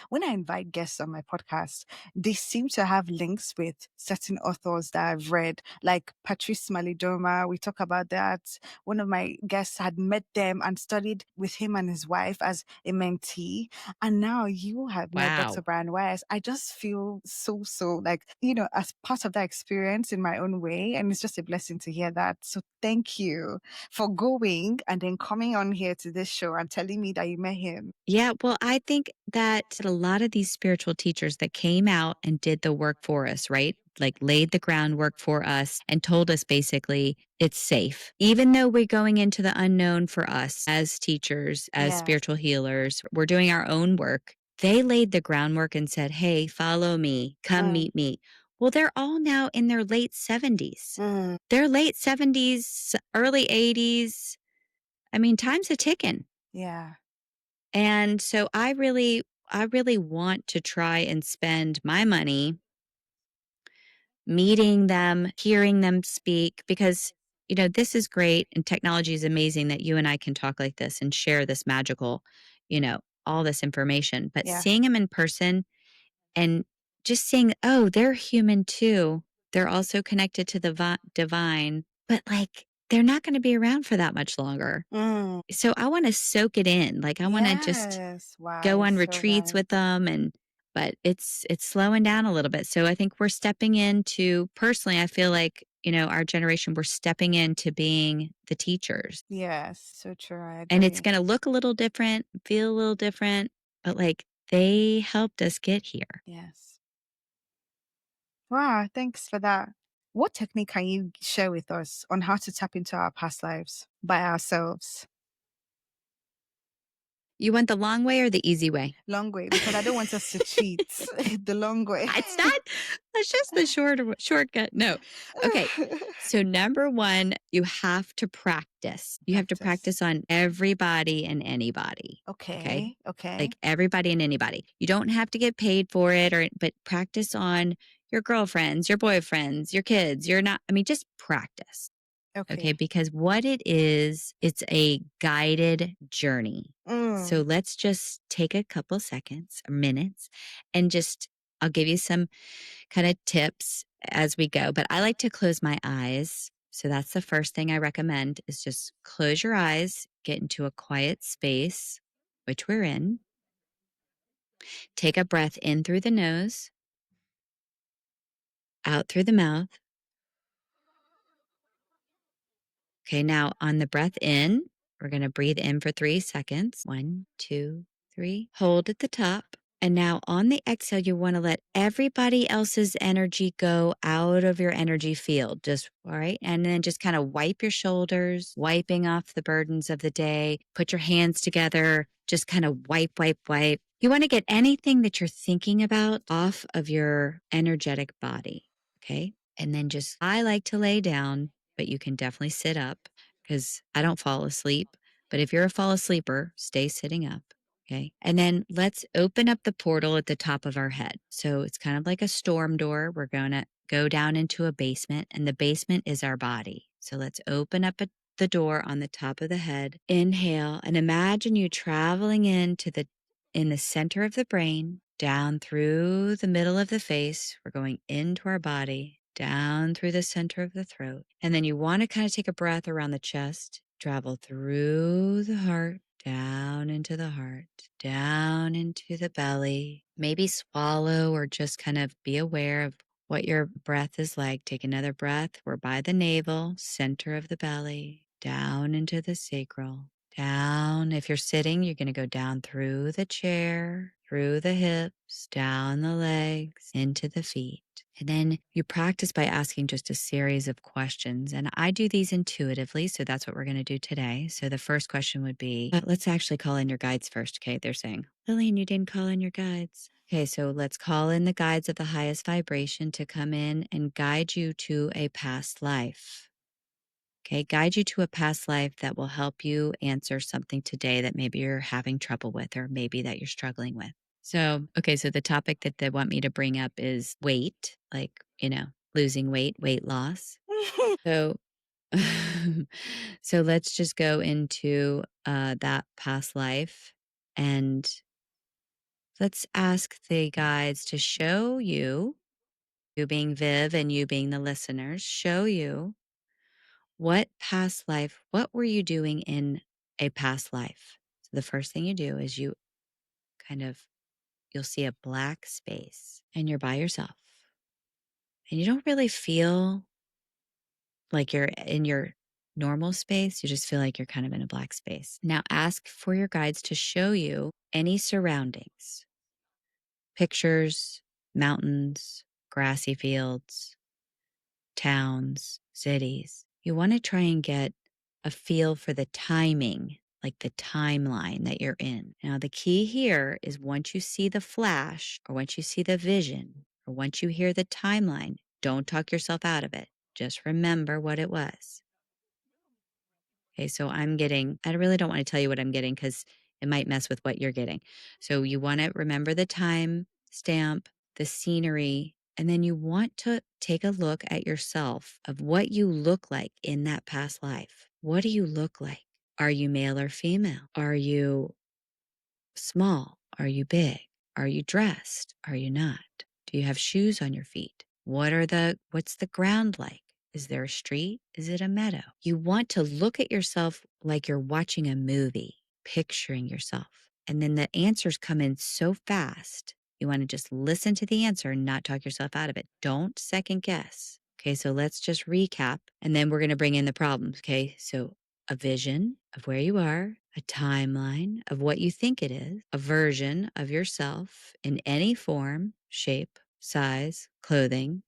when I invite guests on my podcast, they seem to have links with certain authors that I've read, like Patrice Malidoma. We talk about that. One of my guests had met them and studied with him and his wife as a mentee. And now you have met Dr. Wow. Brian Weiss. I just feel so like, as part of that experience in my own way. And it's just a blessing to hear that. So thank you for going and then coming on here to this show and telling me that you met him. Yeah, well, I think that a lot of these spiritual teachers that came out and did the work for us, right? Like laid the groundwork for us and told us basically it's safe. Even though we're going into the unknown for us as teachers, as Yes. spiritual healers, we're doing our own work. They laid the groundwork and said, hey, follow me, come Mm, meet me. Well, they're all now in their late 70s. mm, They're late 70s, early 80s. I mean, time's a ticking. yeah. And so I really want to try and spend my money meeting them, hearing them speak because this is great and technology is amazing that you and I can talk like this and share this magical, all this information. But Yeah. seeing them in person and just seeing, oh, they're human too. They're also connected to the divine, but like they're not going to be around for that much longer. Mm, So I want to soak it in. Like I want to just yes. Wow. go on It's so retreats right. with them but it's slowing down a little bit. So I think we're stepping into personally, I feel like, our generation, we're stepping into being the teachers. Yes. So true. I And it's agree. going to look a little different, feel a little different, but like they helped us get here. Yes. Wow. Thanks for that. What technique can you share with us on how to tap into our past lives by ourselves? You want the long way or the easy way? Long way, because I don't want us to cheat. The long way. It's not, it's just the shortcut. No. Okay. So number one, you have to practice. You have to Practice. practice on everybody and anybody. Okay. Okay. Okay. Like everybody and anybody. You don't have to get paid for it but practice on your girlfriends, your boyfriends, your kids. You're not, I mean, just practice. Okay. Okay. Because what it is, it's a guided journey. So Mm. let's just take a couple seconds or minutes and I'll give you some kind of tips as we go. But I like to close my eyes. So that's the first thing I recommend is just close your eyes, get into a quiet space, which we're in. Take a breath in through the nose, out through the mouth. Okay, now on the breath in, we're going to breathe in for 3 seconds. 1, 2, 3. Hold at the top. And now on the exhale, you want to let everybody else's energy go out of your energy field. Just, all right. And then just kind of wipe your shoulders, wiping off the burdens of the day. Put your hands together. Just kind of wipe, wipe, wipe. You want to get anything that you're thinking about off of your energetic body. Okay. And then I like to lay down, but you can definitely sit up because I don't fall asleep. But if you're a fall asleeper, stay sitting up. Okay. And then let's open up the portal at the top of our head. So it's kind of like a storm door. We're going to go down into a basement, and the basement is our body. So let's open up the door on the top of the head. Inhale and imagine you traveling in the center of the brain, down through the middle of the face. We're going into our body, down through the center of the throat. And then you want to kind of take a breath around the chest, travel through the heart, down into the heart, down into the belly. Maybe swallow or just kind of be aware of what your breath is like. Take another breath. We're by the navel, center of the belly, down into the sacral, down. If you're sitting, you're going to go down through the chair, through the hips, down the legs, into the feet. And then you practice by asking just a series of questions. And I do these intuitively. So that's what we're going to do today. So the first question would be let's actually call in your guides first. Okay. They're saying, Lillian, you didn't call in your guides. Okay. So let's call in the guides of the highest vibration to come in and guide you to a past life. Okay. Guide you to a past life that will help you answer something today that maybe you're having trouble with or maybe that you're struggling with. So, okay, so the topic that they want me to bring up is weight, like, losing weight, weight loss. So, so let's just go into that past life and let's ask the guides to show you, you being Viv and you being the listeners, show you what past life, what were you doing in a past life? So the first thing you do is you kind of you'll see a black space and you're by yourself and you don't really feel like you're in your normal space. You just feel like you're kind of in a black space. Now ask for your guides to show you any surroundings, pictures, mountains, grassy fields, towns, cities. You want to try and get a feel for the timing, like the timeline that you're in. Now, the key here is once you see the flash or once you see the vision or once you hear the timeline, don't talk yourself out of it. Just remember what it was. Okay, so I really don't want to tell you what I'm getting because it might mess with what you're getting. So you want to remember the time stamp, the scenery, and then you want to take a look at yourself of what you look like in that past life. What do you look like? Are you male or female? Are you small? Are you big? Are you dressed? Are you not? Do you have shoes on your feet? What's the ground like? Is there a street? Is it a meadow? You want to look at yourself like you're watching a movie, picturing yourself. And then the answers come in so fast. You want to just listen to the answer and not talk yourself out of it. Don't second guess. Okay, so let's just recap and then we're going to bring in the problems. Okay, so a vision of where you are, a timeline of what you think it is, a version of yourself in any form, shape, size, clothing.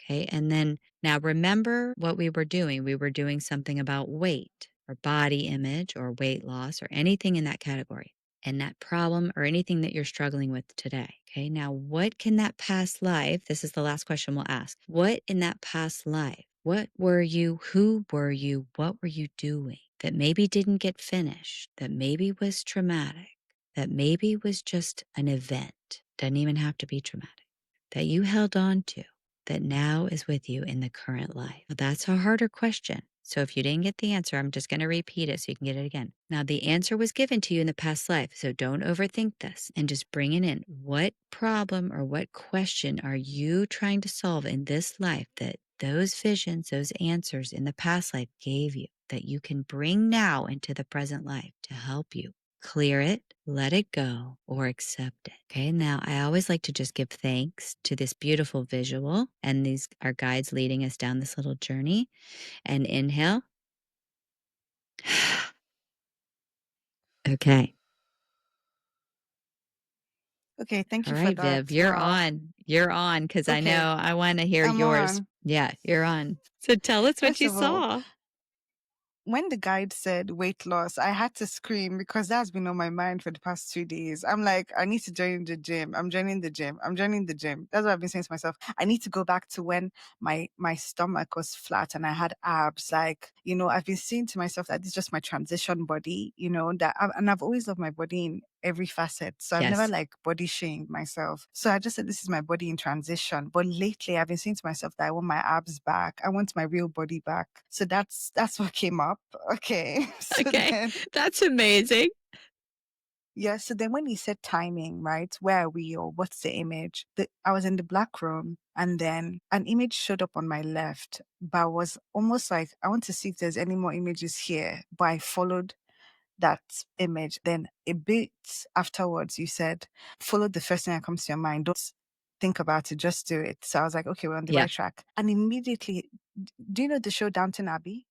Okay. And then now remember what we were doing. We were doing something about weight or body image or weight loss or anything in that category and that problem or anything that you're struggling with today. Okay. Now, what can that past life, this is the last question we'll ask. What in that past life, what were you, who were you, what were you doing that maybe didn't get finished, that maybe was traumatic, that maybe was just an event, doesn't even have to be traumatic, that you held on to? That now is with you in the current life? Well, that's a harder question. So if you didn't get the answer, I'm just going to repeat it so you can get it again. Now, the answer was given to you in the past life. So don't overthink this and just bring it in. What problem or what question are you trying to solve in this life that those visions, those answers in the past life gave you that you can bring now into the present life to help you clear it, let it go, or accept it? Okay, now I always like to just give thanks to this beautiful visual and these are guides leading us down this little journey. And inhale. Okay. Okay, thank All you for right, that. Viv, you're Wow. on. You're on because I Okay, know I want to hear I'm yours. on. Yeah, you're on. So tell us what First you of all, saw. when the guide said weight loss, I had to scream because that's been on my mind for the past 2 days. I'm like, I need to join the gym. I'm joining the gym. I'm joining the gym. That's what I've been saying to myself. I need to go back to when my stomach was flat and I had abs. Like, I've been saying to myself that this is just my transition body, and I've always loved my body in every facet. So I've never Yes. like body shamed myself. So I just said this is my body in transition. But lately I've been saying to myself that I want my abs back. I want my real body back. So that's what came up. Okay. So Okay. then That's amazing. yeah, so then when he said timing, right? Where are we or what's the image? I was in the black room and then an image showed up on my left, but I was almost like I want to see if there's any more images here. But I followed that image. Then a bit afterwards, you said, follow the first thing that comes to your mind. Don't. think about it, just do it. So I was like, okay, we're on the Yeah. right track. And immediately, do you know the show Downton Abbey?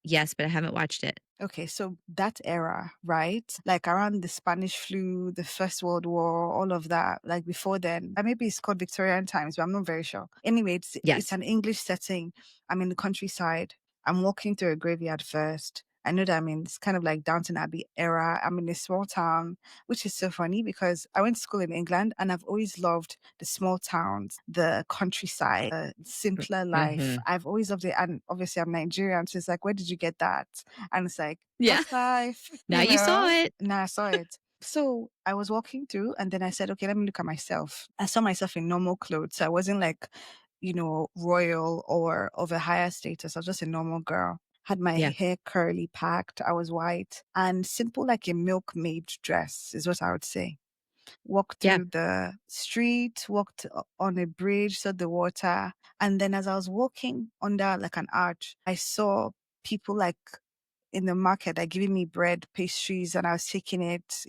Yes, but I haven't watched it. Okay, so that era, right? Like around the Spanish flu, the First World War, all of that, like before then. Maybe it's called Victorian times, but I'm not very sure. Anyway, it's Yes. an English setting. I'm in the countryside. I'm walking through a graveyard first. I know that I'm in it's kind of like Downton Abbey era. I'm in a small town, which is so funny because I went to school in England and I've always loved the small towns, the countryside, the simpler life. Mm-hmm. I've always loved it. And obviously I'm Nigerian. So it's like, where did you get that? And it's like, Yeah. that's life, Now you saw it. Now I saw it. So I was walking through and then I said, okay, let me look at myself. I saw myself in normal clothes. So I wasn't like, royal or of a higher status. I was just a normal girl. Had my Yeah. hair curly packed. I was white and simple like a milkmaid dress is what I would say. Walked Yeah. through the street, walked on a bridge, saw the water. And then as I was walking under like an arch, I saw people like in the market, like giving me bread, pastries, and I was taking it,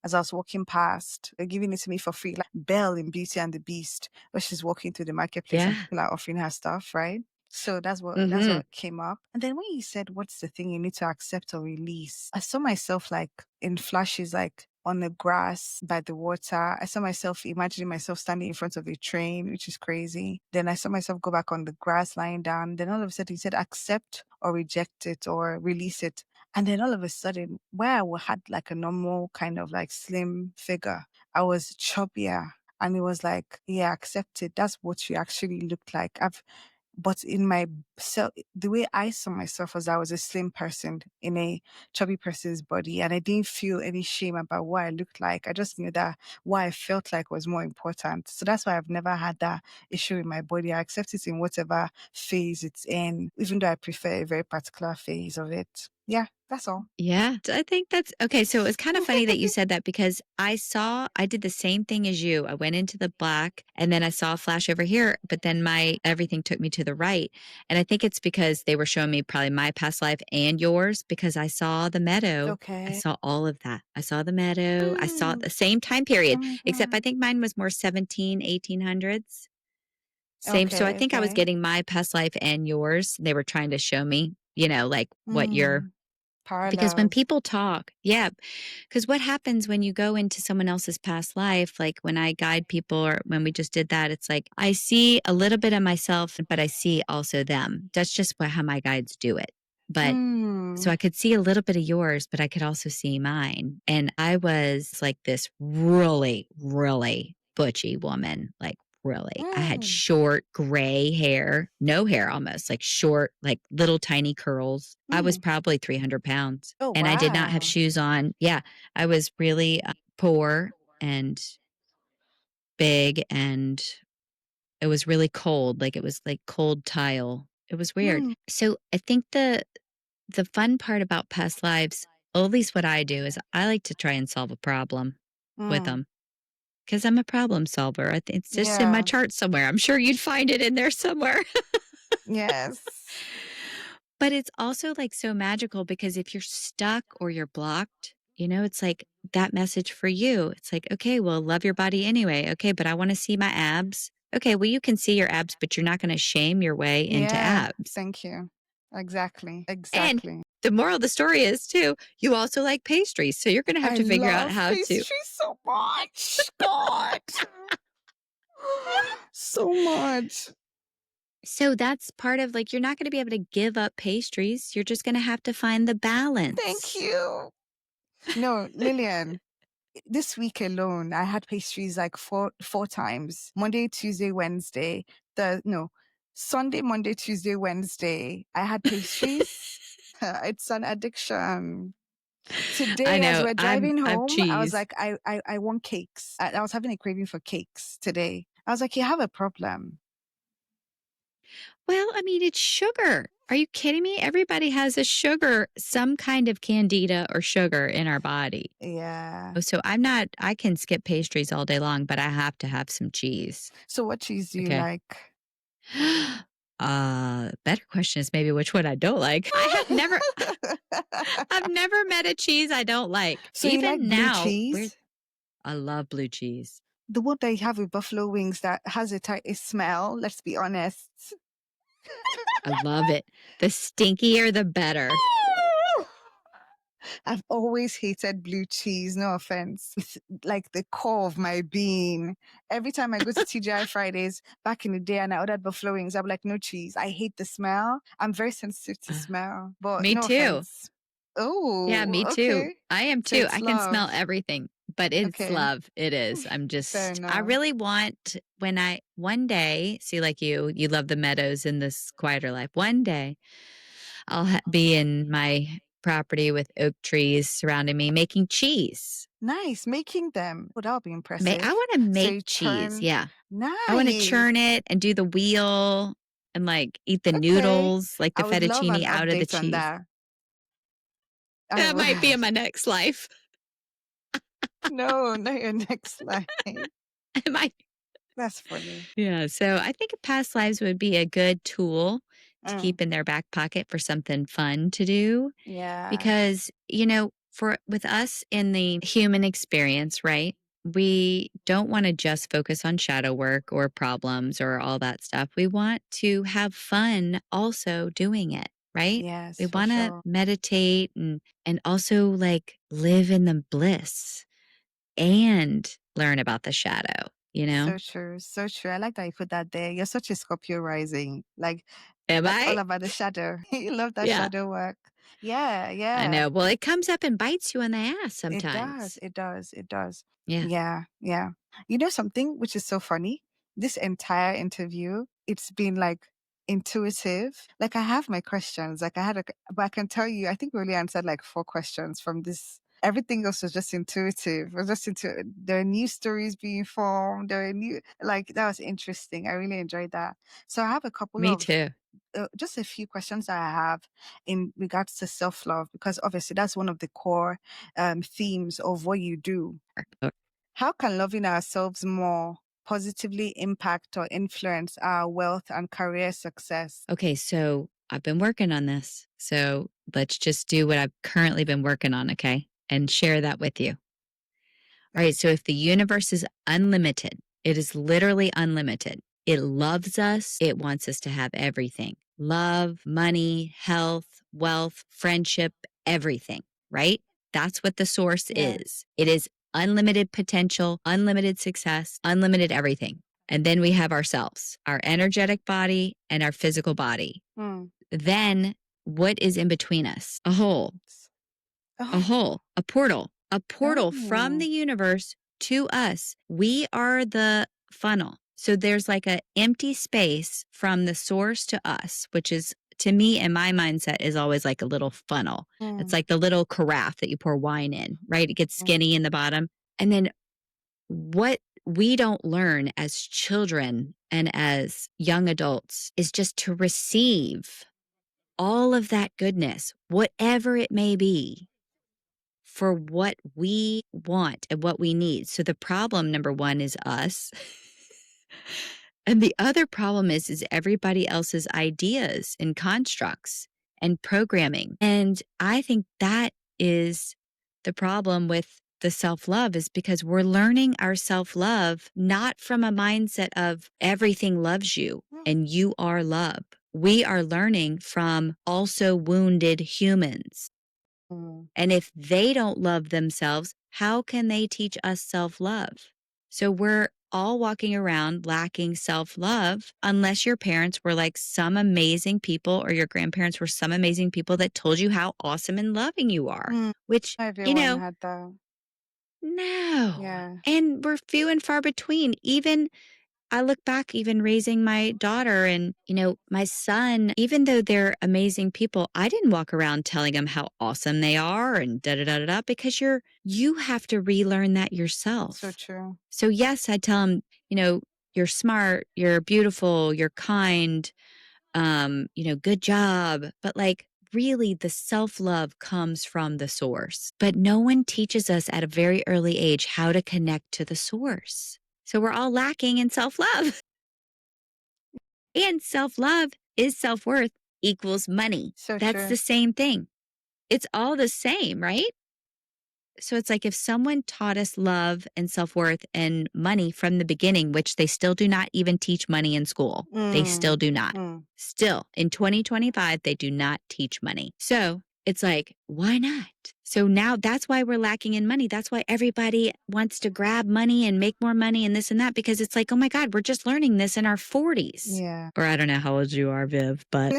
as I was walking past. They're giving it to me for free. Like Belle in Beauty and the Beast, where she's walking through the marketplace and Yeah. people are offering her stuff, right? So that's Mm-hmm. what came up. And then when you said, what's the thing you need to accept or release? I saw myself like in flashes, like on the grass by the water. I saw myself imagining myself standing in front of a train, which is crazy. Then I saw myself go back on the grass lying down. Then all of a sudden he said, accept or reject it or release it. And then all of a sudden, where I had like a normal kind of like slim figure, I was chubbier. And it was like, yeah, accept it. That's what you actually looked like. But in my self, the way I saw myself was I was a slim person in a chubby person's body. And I didn't feel any shame about what I looked like. I just knew that what I felt like was more important. So that's why I've never had that issue in my body. I accept it in whatever phase it's in, even though I prefer a very particular phase of it. Yeah, that's all. Yeah, I think that's okay. So it was kind of funny that you said that because I did the same thing as you. I went into the black and then I saw a flash over here, but then everything took me to the right. And I think it's because they were showing me probably my past life and yours because I saw the meadow. I Okay. saw all of that. I saw the meadow. I saw the same time period, except I think mine was more 1800s. Same. So I Okay, think I was okay. getting my past life and yours. They were trying to show me, like what your because when Parallels. people talk, yeah, because what happens when you go into someone else's past life, like when I guide people or when we just did that, it's like I see a little bit of myself, but I see also them. That's just how my guides do it. But so I could see a little bit of yours, but I could also see mine. And I was like this really, really butchy woman, like really. I had short gray hair, no hair almost, like short, like little tiny curls. I was probably 300 pounds Oh, and I did not have wow. shoes on. Yeah, I was really poor and big and it was really cold. Like it was like cold tile. It was weird. So I think the fun part about past lives, or at least what I do, is I like to try and solve a problem with them because I'm a problem solver. I think it's just in my Yeah. chart somewhere. I'm sure you'd find it in there somewhere. Yes. But it's also like so magical because if you're stuck or you're blocked, it's like that message for you. It's like, okay, well, love your body anyway. Okay, but I want to see my abs. Okay, well, you can see your abs, but you're not going to shame your way into Yeah. abs. Thank you. Exactly. And Exactly. the moral of the story is too, you also like pastries. So you're going to have I to figure out love how to. pastry so much. God. So much. So that's part of like, you're not going to be able to give up pastries. You're just going to have to find the Thank balance. you. No, Lillian, this week alone, I had pastries like four times. Monday, Tuesday, Wednesday. Sunday, Monday, Tuesday, Wednesday. I had pastries. It's an addiction. I Today, as know we're I'm driving home, I was cheese. like, I want cakes. I was having a craving for cakes today. I was like, you have a problem. Well, I mean, it's sugar. Are you kidding me? Everybody has some kind of candida or sugar in our body. Yeah. Oh, so I can skip pastries all day long, but I have to have some cheese. So what cheese do you Okay. like? Better question is maybe which one I don't like. I've never met a cheese I don't like. So you like Even blue now, cheese? I love blue cheese. the one that you have with buffalo wings that has a smell, let's be honest. I love it. The stinkier, the better. I've always hated blue cheese, no offense. It's like the core of my being. Every time I go to TGI Fridays back in the day and I ordered buffalo wings, I'm like, no cheese. I hate the smell. I'm very sensitive to Uh, smell, but Me no too. offense. Yeah, Oh, me too. okay. I am So too. it's I can smell love. everything, but it's Okay. love. It is. Fair I enough. really want when one day, see, like you love the meadows in this quieter life. One day I'll be in my property with oak trees surrounding me making cheese. Nice. Making them. Oh, that would be I impressive. want to So make you cheese. turn. Yeah. I want to churn Nice. it and do the wheel and like eat the Okay. noodles, like the I would love fettuccine an out of the update on cheese. that. I That would. might be in my next life. No, not your next life. It might. That's funny. Yeah. So I think past lives would be a good tool to Mm, keep in their back pocket for something fun to do. yeah. Because, for with us in the human experience, right? We don't want to just focus on shadow work or problems or all that stuff. We want to have fun also doing it, right? We Yes, for want to sure. meditate and also like live in the bliss and learn about the shadow, you know? So true. So true. I like that you put that there. You're such a Scorpio rising. Like, Am that's all I? about the shadow. You love that Yeah. shadow work. Yeah, I yeah. know. Well, it comes up and bites you in the ass It does. sometimes. It does. It does. Yeah. Yeah, yeah. You know something which is so funny? This entire interview, it's been like intuitive. Like I have my questions. Like but I can tell you, I think we only answered like 4 questions from this. Everything else was just intuitive. It was just there are new stories being formed. There are new, like that was interesting. I really enjoyed that. So I have a couple Me of too. just a few questions that I have in regards to self love, because obviously that's one of the core themes of what you do. How can loving ourselves more positively impact or influence our wealth and career success? Okay, so I've been working on this. So let's just do what I've currently been working on, okay? And share that with you. All right, so if the universe is unlimited, it is literally unlimited. It loves us, it wants us to have everything love, money, health, wealth, friendship, everything, right? That's what the source Yeah. is. It is unlimited potential, unlimited success, unlimited everything. And then we have ourselves, our energetic body and our physical body. Hmm. Then what is in between us? A hole, a Oh, hole, a portal from oh. the universe to us. We are the funnel. So there's like an empty space from the source to us, which is to me in my mindset is always like a little funnel. It's Hmm. like the little carafe that you pour wine in, right? It gets Hmm. skinny in the bottom. And then what we don't learn as children and as young adults is just to receive all of that goodness, whatever it may be, for what we want and what we need. So the problem number one is us. And the other problem is everybody else's ideas and constructs and programming. And I think that is the problem with the self-love is because we're learning our self-love not from a mindset of everything loves you and you are love. We are learning from also wounded humans. Hmm. And if they don't love themselves, how can they teach us self love? So we're all walking around lacking self love unless your parents were like some amazing people or your grandparents were some amazing people that told you how awesome and loving you are, Hmm. which, Everyone had that. no. Yeah. And we're few and far between. Even I look back, even raising my daughter and, my son, even though they're amazing people, I didn't walk around telling them how awesome they are and da da da da da because you have to relearn that So yourself. true. So yes, I tell them, you're smart, you're beautiful, you're kind, good job. But like really the self-love comes from the source. But no one teaches us at a very early age how to connect to the source. So we're all lacking in self-love. And self-love is self-worth equals money. So That's true. the same thing. It's all the same, right? So it's like if someone taught us love and self-worth and money from the beginning, which they still do not even teach money in school. They still Mm, do not. mm, Still in 2025, they do not teach money. So it's like, why not? So now that's why we're lacking in money. That's why everybody wants to grab money and make more money and this and that, because it's like, oh my God, we're just learning this in our 40s. yeah. Or I don't know how old you are, Viv, but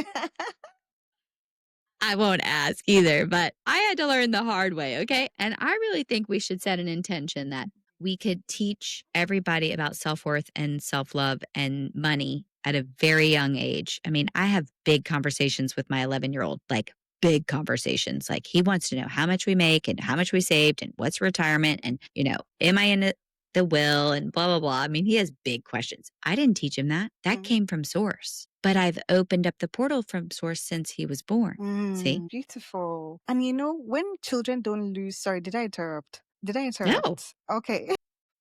I won't ask either, but I had to learn the hard way, okay? And I really think we should set an intention that we could teach everybody about self worth and self love and money at a very young age. I mean, I have big conversations with my 11-year-old, like big conversations. Like he wants to know how much we make and how much we saved and what's retirement and, am I in the will and blah, blah, blah. I mean, he has big questions. I didn't teach him that. That Mm, came from source, but I've opened up the portal from source since he was born. See? beautiful. And when children don't lose, sorry, did I interrupt? Did I No. interrupt? Okay.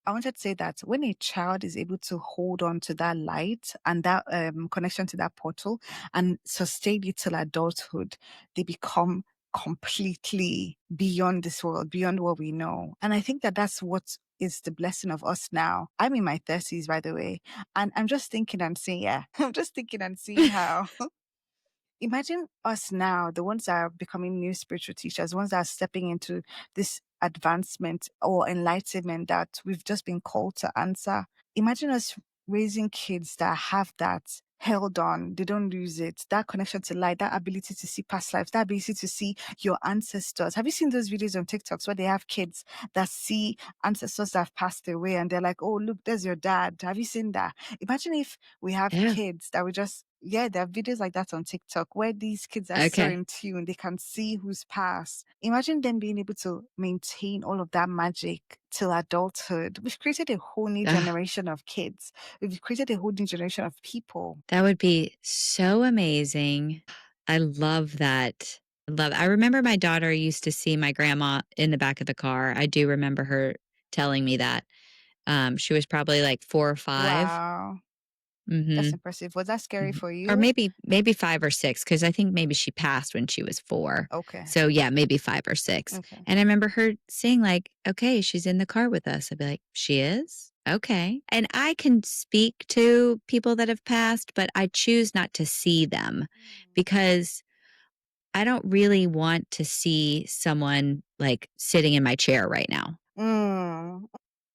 I wanted to say that when a child is able to hold on to that light and that connection to that portal and sustain it till adulthood, they become completely beyond this world, beyond what we know. And I think that that's what is the blessing of us now. I'm in my 30s, by the way, and I'm just thinking and saying, yeah, I'm just thinking and seeing how imagine us now, the ones that are becoming new spiritual teachers, the ones that are stepping into this advancement or enlightenment that we've just been called to answer. Imagine us raising kids that have that held on, they don't lose it, that connection to light, that ability to see past lives, that ability to see your ancestors. Have you seen those videos on TikToks where they have kids that see ancestors that have passed away and they're like, oh, look, there's your dad. Have you seen that? Imagine if we have Yeah. kids that we just, yeah, there are videos like that on TikTok where these kids are so Okay. in tune. They can see who's passed. Imagine them being able to maintain all of that magic till adulthood. We've created a whole new Ugh, generation of kids. We've created a whole new generation of people. that would be so amazing. I love that. I remember my daughter used to see my grandma in the back of the car. I do remember her telling me that. She was probably like 4 or 5. Wow. That's Mhm. impressive. Was that scary Mhm. for Or you? maybe 5 or 6, because I think maybe she passed when she was 4. Okay. So, yeah, maybe 5 or 6. Okay. And I remember her saying like, "Okay, she's in the car with us." I'd be like, "She is? Okay." And I can speak to people that have passed, but I choose not to see them because I don't really want to see someone, like, sitting in my chair right now. Mm.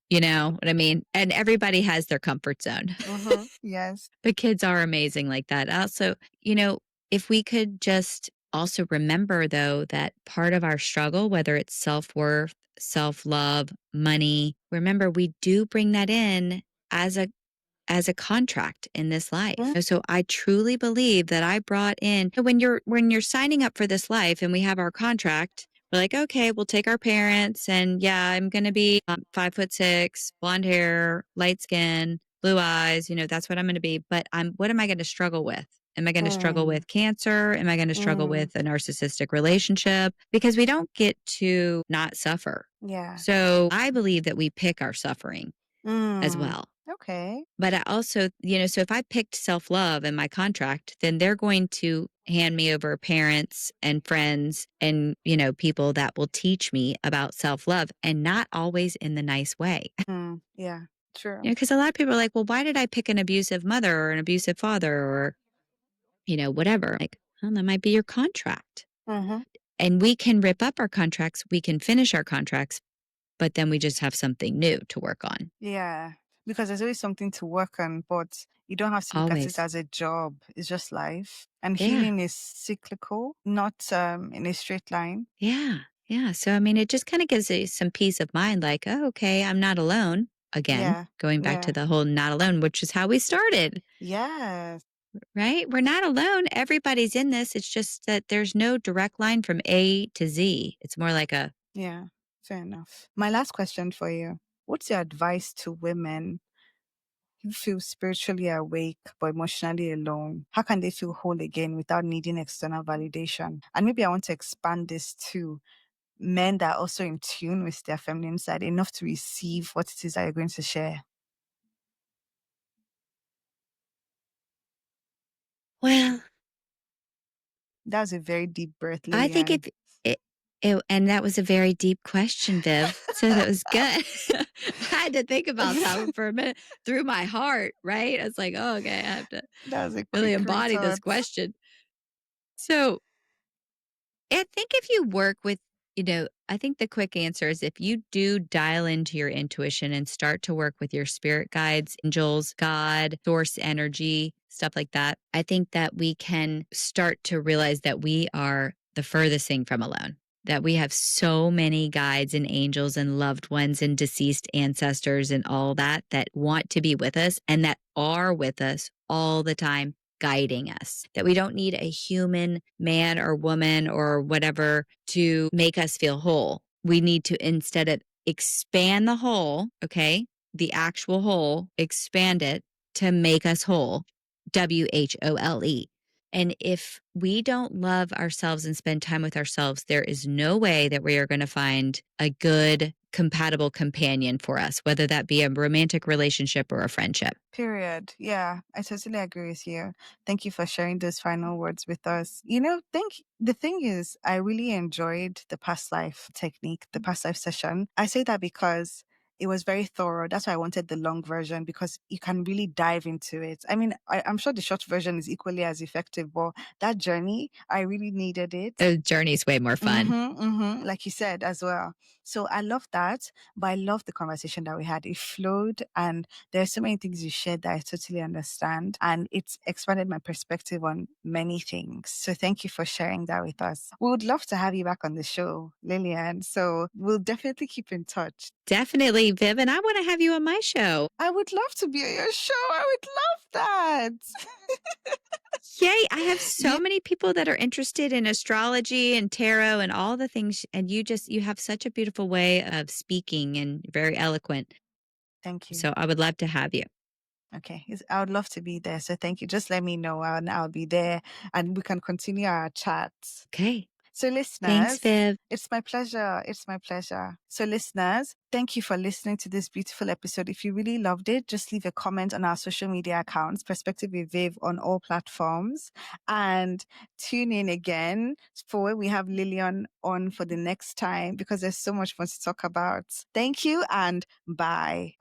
You know what I mean? And everybody has their comfort zone. Mm-hmm. Yes. The kids are amazing like that. Also, you know, if we could just also remember though that part of our struggle, whether it's self-worth, self-love, money, remember we do bring that in as a contract in this life. Mm. So I truly believe that I brought in when you're signing up for this life and we have our contract, we're like, okay, we'll take our parents and yeah, I'm going to be 5'6", blonde hair, light skin, blue eyes, that's what I'm going to be. But what am I going to struggle with? Am I going to struggle Mm. with cancer? Am I going to struggle Mm. with a narcissistic relationship? Because we don't get to not suffer. Yeah. So I believe that we pick our suffering as Mm. well. Okay. But I also, so if I picked self love in my contract, then they're going to hand me over parents and friends and, people that will teach me about self love and not always in the nice way. Mm. Yeah. True. Because a lot of people are like, well, why did I pick an abusive mother or an abusive father or, whatever? Like, well, that might be your contract. Mm-hmm. And we can rip up our contracts, we can finish our contracts, but then we just have something new to work on. Yeah, because there's always something to work on, but you don't have to look at it Always. as a job. It's just life. And Yeah. healing is cyclical, not in a straight line. Yeah. Yeah. So, I mean, it just kind of gives you some peace of mind like, oh, okay, I'm not alone. Again, Yeah. going back to Yeah. the whole not alone, which is how we started, Yes. right? We're not alone. Everybody's in this. It's just that there's no direct line from A to Z. It's more like a, Yeah. Fair enough. My last question for you. What's your advice to women who feel spiritually awake but emotionally alone? How can they feel whole again without needing external validation? And maybe I want to expand this to men that are also in tune with their feminine side enough to receive what it is that you're going to share. well, That was a very deep breath, I think Lillian. And that was a very deep question, Viv. So that was good. I had to think about that one for a minute through my heart, right? I was like, oh, okay, I have to That was a really quick embody this retort. question. So I think if you work with, I think the quick answer is if you do dial into your intuition and start to work with your spirit guides, angels, God, source energy, stuff like that, I think that we can start to realize that we are the furthest thing from alone. That we have so many guides and angels and loved ones and deceased ancestors and all that that want to be with us and that are with us all the time guiding us, that we don't need a human man or woman or whatever to make us feel whole. We need to instead of expand the whole, okay, the actual whole, expand it to make us whole, WHOLE. And if we don't love ourselves and spend time with ourselves, there is no way that we are going to find a good, compatible companion for us, whether that be a romantic relationship or a friendship. Period. Yeah, I totally agree with you. Thank you for sharing those final words with us. The thing is, I really enjoyed the past life technique, the past life session. I say that because it was very thorough. That's why I wanted the long version because you can really dive into it. I mean, I'm sure the short version is equally as effective, but that journey, I really needed it. The journey's way more fun. Like you said as well. So I love that, but I love the conversation that we had. It flowed and there are so many things you shared that I totally understand. And it's expanded my perspective on many things. So thank you for sharing that with us. We would love to have you back on the show, Lillian. So we'll definitely keep in touch. Definitely, Viv. And I want to have you on my show. I would love to be on your show. I would love that. Yay. I have so many people that are interested in astrology and tarot and all the things. And you have such a beautiful way of speaking and very eloquent. Thank you. So I would love to have you. Okay. I would love to be there. So thank you. Just let me know and I'll be there and we can continue our chat. Okay. So Thanks, listeners, Viv. it's my pleasure. It's my pleasure. So listeners, thank you for listening to this beautiful episode. If you really loved it, just leave a comment on our social media accounts, Perspective with Viv on all platforms, and tune in again for when we have Lillian on for the next time because there's so much more to talk about. Thank you and bye.